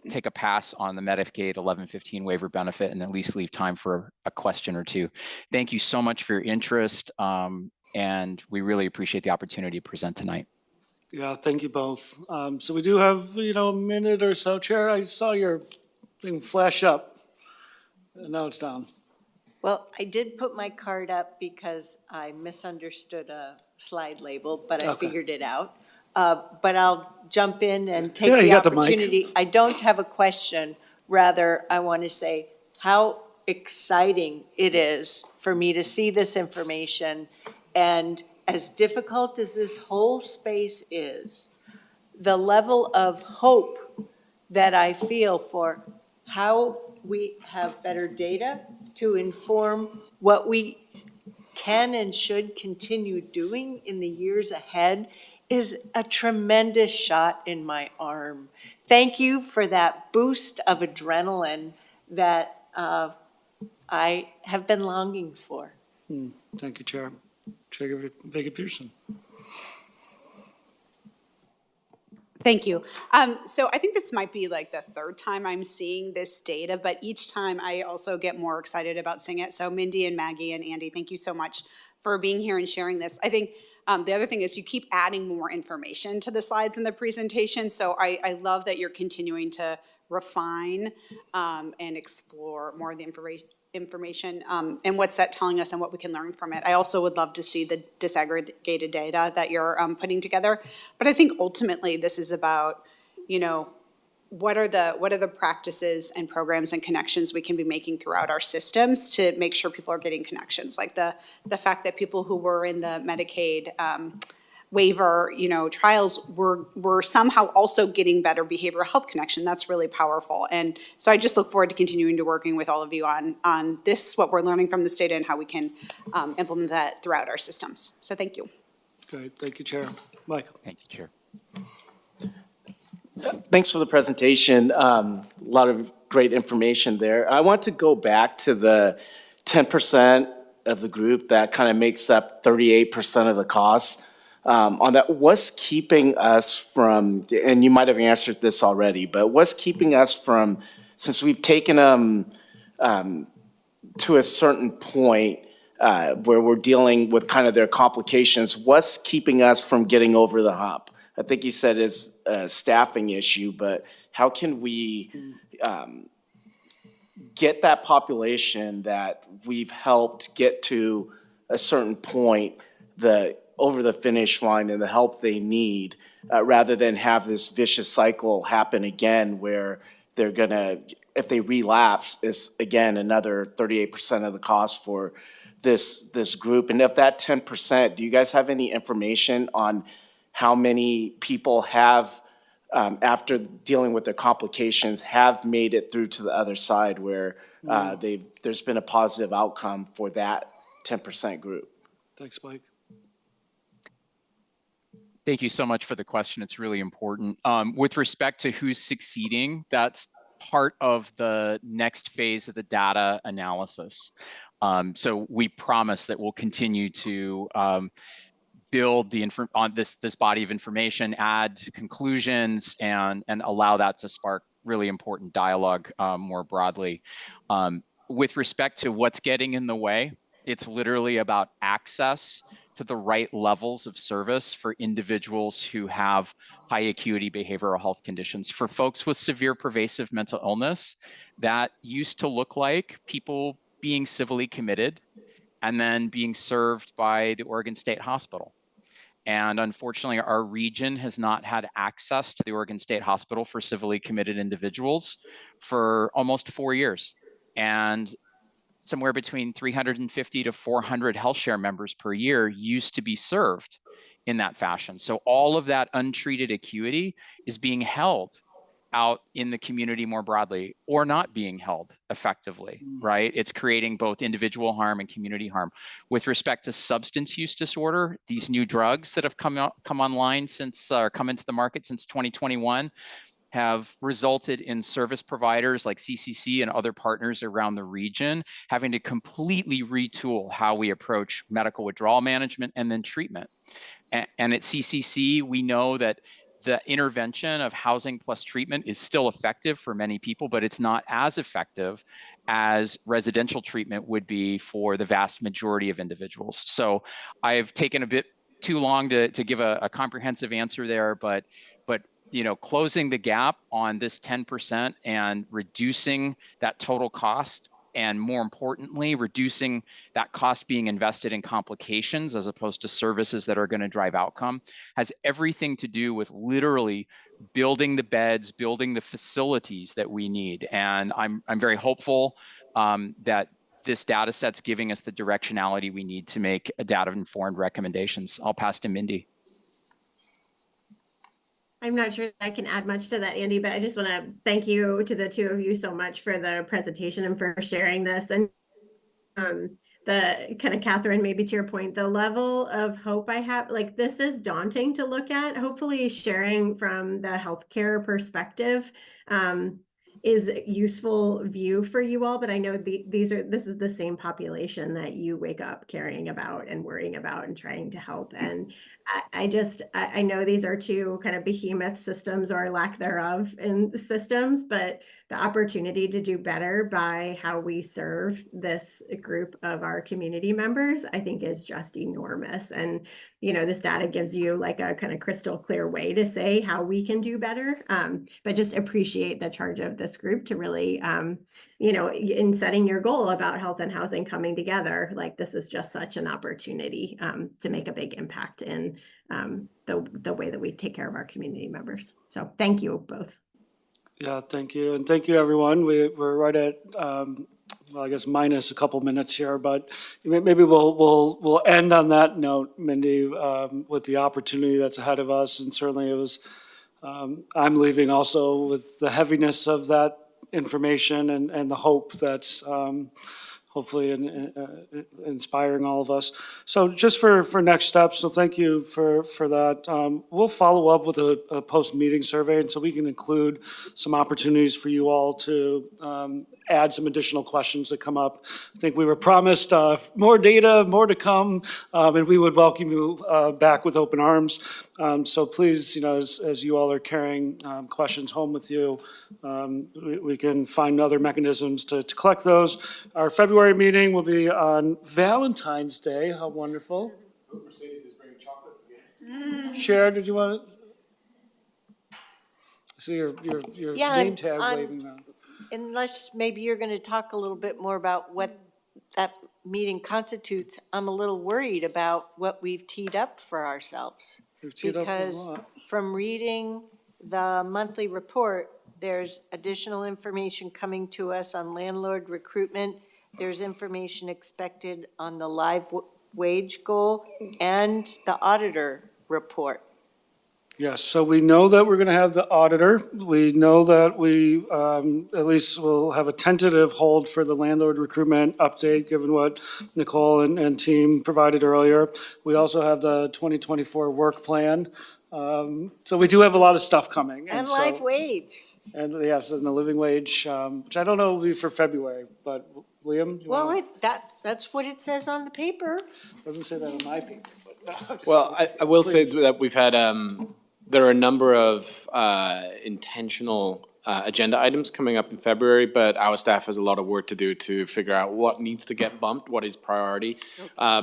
take a pass on the Medicaid 1115 waiver benefit and at least leave time for a question or two. Thank you so much for your interest, and we really appreciate the opportunity to present tonight. Yeah, thank you both. So we do have, a minute or so. Chair, I saw your thing flash up, and now it's down. Well, I did put my card up because I misunderstood a slide label, but I figured it out. But I'll jump in and take the opportunity. I don't have a question. Rather, I want to say how exciting it is for me to see this information. And as difficult as this whole space is, the level of hope that I feel for how we have better data to inform what we can and should continue doing in the years ahead is a tremendous shot in my arm. Thank you for that boost of adrenaline that I have been longing for. Thank you, Chair. Chair Vega Peterson. Thank you. So I think this might be like the third time I'm seeing this data, but each time I also get more excited about seeing it. So Mindy and Maggie and Andy, thank you so much for being here and sharing this. I think the other thing is you keep adding more information to the slides in the presentation. So I love that you're continuing to refine and explore more of the information and what's that telling us and what we can learn from it. I also would love to see the disaggregated data that you're putting together. But I think ultimately this is about, what are the practices and programs and connections we can be making throughout our systems to make sure people are getting connections, like the fact that people who were in the Medicaid waiver, trials were somehow also getting better behavioral health connection. That's really powerful. And so I just look forward to continuing to working with all of you on this, what we're learning from this data and how we can implement that throughout our systems. So thank you. Great, thank you, Chair. Michael. Thank you, Chair. Thanks for the presentation. A lot of great information there. I want to go back to the 10% of the group that kind of makes up 38% of the costs. On that, what's keeping us from, and you might have answered this already, but what's keeping us from, since we've taken them to a certain point where we're dealing with kind of their complications, what's keeping us from getting over the hump? I think you said it's a staffing issue, but how can we get that population that we've helped get to a certain point, the over the finish line and the help they need, rather than have this vicious cycle happen again where they're gonna, if they relapse, it's again another 38% of the cost for this group. And of that 10%, do you guys have any information on how many people have, after dealing with their complications, have made it through to the other side where there's been a positive outcome for that 10% group? Thanks, Mike. Thank you so much for the question. It's really important. With respect to who's succeeding, that's part of the next phase of the data analysis. So we promise that we'll continue to build on this body of information, add conclusions, and allow that to spark really important dialogue more broadly. With respect to what's getting in the way, it's literally about access to the right levels of service for individuals who have high acuity behavioral health conditions. For folks with severe pervasive mental illness, that used to look like people being civilly committed and then being served by the Oregon State Hospital. And unfortunately, our region has not had access to the Oregon State Hospital for civilly committed individuals for almost 4 years. And somewhere between 350 to 400 health share members per year used to be served in that fashion. So all of that untreated acuity is being held out in the community more broadly, or not being held effectively, right? It's creating both individual harm and community harm. With respect to substance use disorder, these new drugs that have come online since, or come into the market since 2021, have resulted in service providers like CCC and other partners around the region having to completely retool how we approach medical withdrawal management and then treatment. And at CCC, we know that the intervention of housing plus treatment is still effective for many people, but it's not as effective as residential treatment would be for the vast majority of individuals. So I've taken a bit too long to give a comprehensive answer there, but you know, closing the gap on this 10% and reducing that total cost, and more importantly, reducing that cost being invested in complications as opposed to services that are going to drive outcome, has everything to do with literally building the beds, building the facilities that we need. And I'm very hopeful that this data set's giving us the directionality we need to make data-informed recommendations. I'll pass to Mindy. I'm not sure I can add much to that, Andy, but I just want to thank you to the two of you so much for the presentation and for sharing this. And the kind of, Catherine, maybe to your point, the level of hope I have, like, this is daunting to look at. Hopefully sharing from the healthcare perspective is a useful view for you all, but I know this is the same population that you wake up caring about and worrying about and trying to help. And I know these are two kind of behemoth systems, or lack thereof in the systems, but the opportunity to do better by how we serve this group of our community members, I think, is just enormous. And, you know, this data gives you like a kind of crystal clear way to say how we can do better, but just appreciate the charge of this group to really, you know, in setting your goal about health and housing coming together, like, this is just such an opportunity to make a big impact in the way that we take care of our community members. So thank you both. Yeah, thank you. And thank you, everyone. We're right at, well, I guess minus a couple minutes here, but maybe we'll end on that note, Mindy, with the opportunity that's ahead of us. And certainly it was, I'm leaving also with the heaviness of that information and the hope that's hopefully inspiring all of us. So just for next steps, so thank you for that. We'll follow up with a post-meeting survey, and so we can include some opportunities for you all to add some additional questions that come up. I think we were promised more data, more to come, and we would welcome you back with open arms. So please, you know, as you all are carrying questions home with you, we can find other mechanisms to collect those. Our February meeting will be on Valentine's Day. How wonderful. Mercedes is bringing chocolates again. Cher, did you want to? I see your name tag waving around. Unless maybe you're going to talk a little bit more about what that meeting constitutes, I'm a little worried about what we've teed up for ourselves. We've teed up a Because lot. from reading the monthly report, there's additional information coming to us on landlord recruitment. There's information expected on the live wage goal and the auditor report. Yes, so we know that we're gonna have the auditor. We know that we, at least will have a tentative hold for the landlord recruitment update, given what Nicole and team provided earlier. We also have the 2024 work plan. So we do have a lot of stuff coming. And so- live wage. And yes, and the living wage, which I don't know will be for February, but Liam? you Well, wanna- that's what it says on the paper. Doesn't say that on my paper, but. Well, I will say Please. that we've had, there are a number of intentional agenda items coming up in February, but our staff has a lot of work to do to figure out what needs to get bumped, what is priority,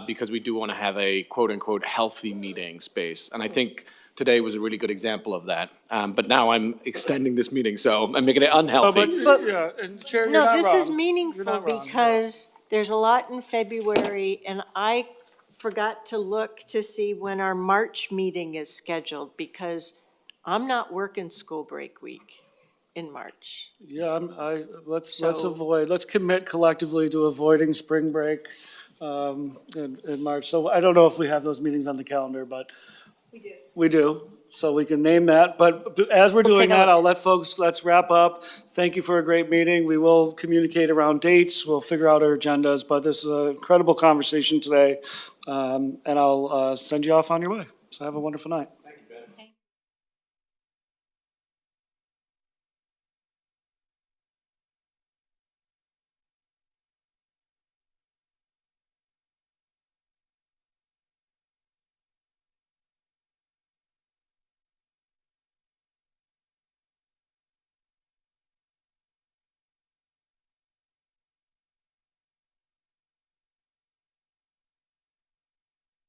because we do want to have a quote-unquote healthy meeting space. And I think today was a really good example of that. But now I'm extending this meeting, so I'm making it Oh, unhealthy. but, yeah, and Chair, you're No, not this wrong. is You're meaningful not wrong. because there's a lot in February, and I forgot to look to see when our March meeting is scheduled, because I'm not working school break week in March. Yeah, let's So- avoid, let's commit collectively to avoiding spring break in March. So I don't know if we have those meetings on the calendar, but. We do, so we can name that. But as we're doing take a that, look. I'll let folks, let's wrap up. Thank you for a great meeting. We will communicate around dates. We'll figure out our agendas, but this is an incredible conversation today. And I'll send you off on your way. So have a wonderful night.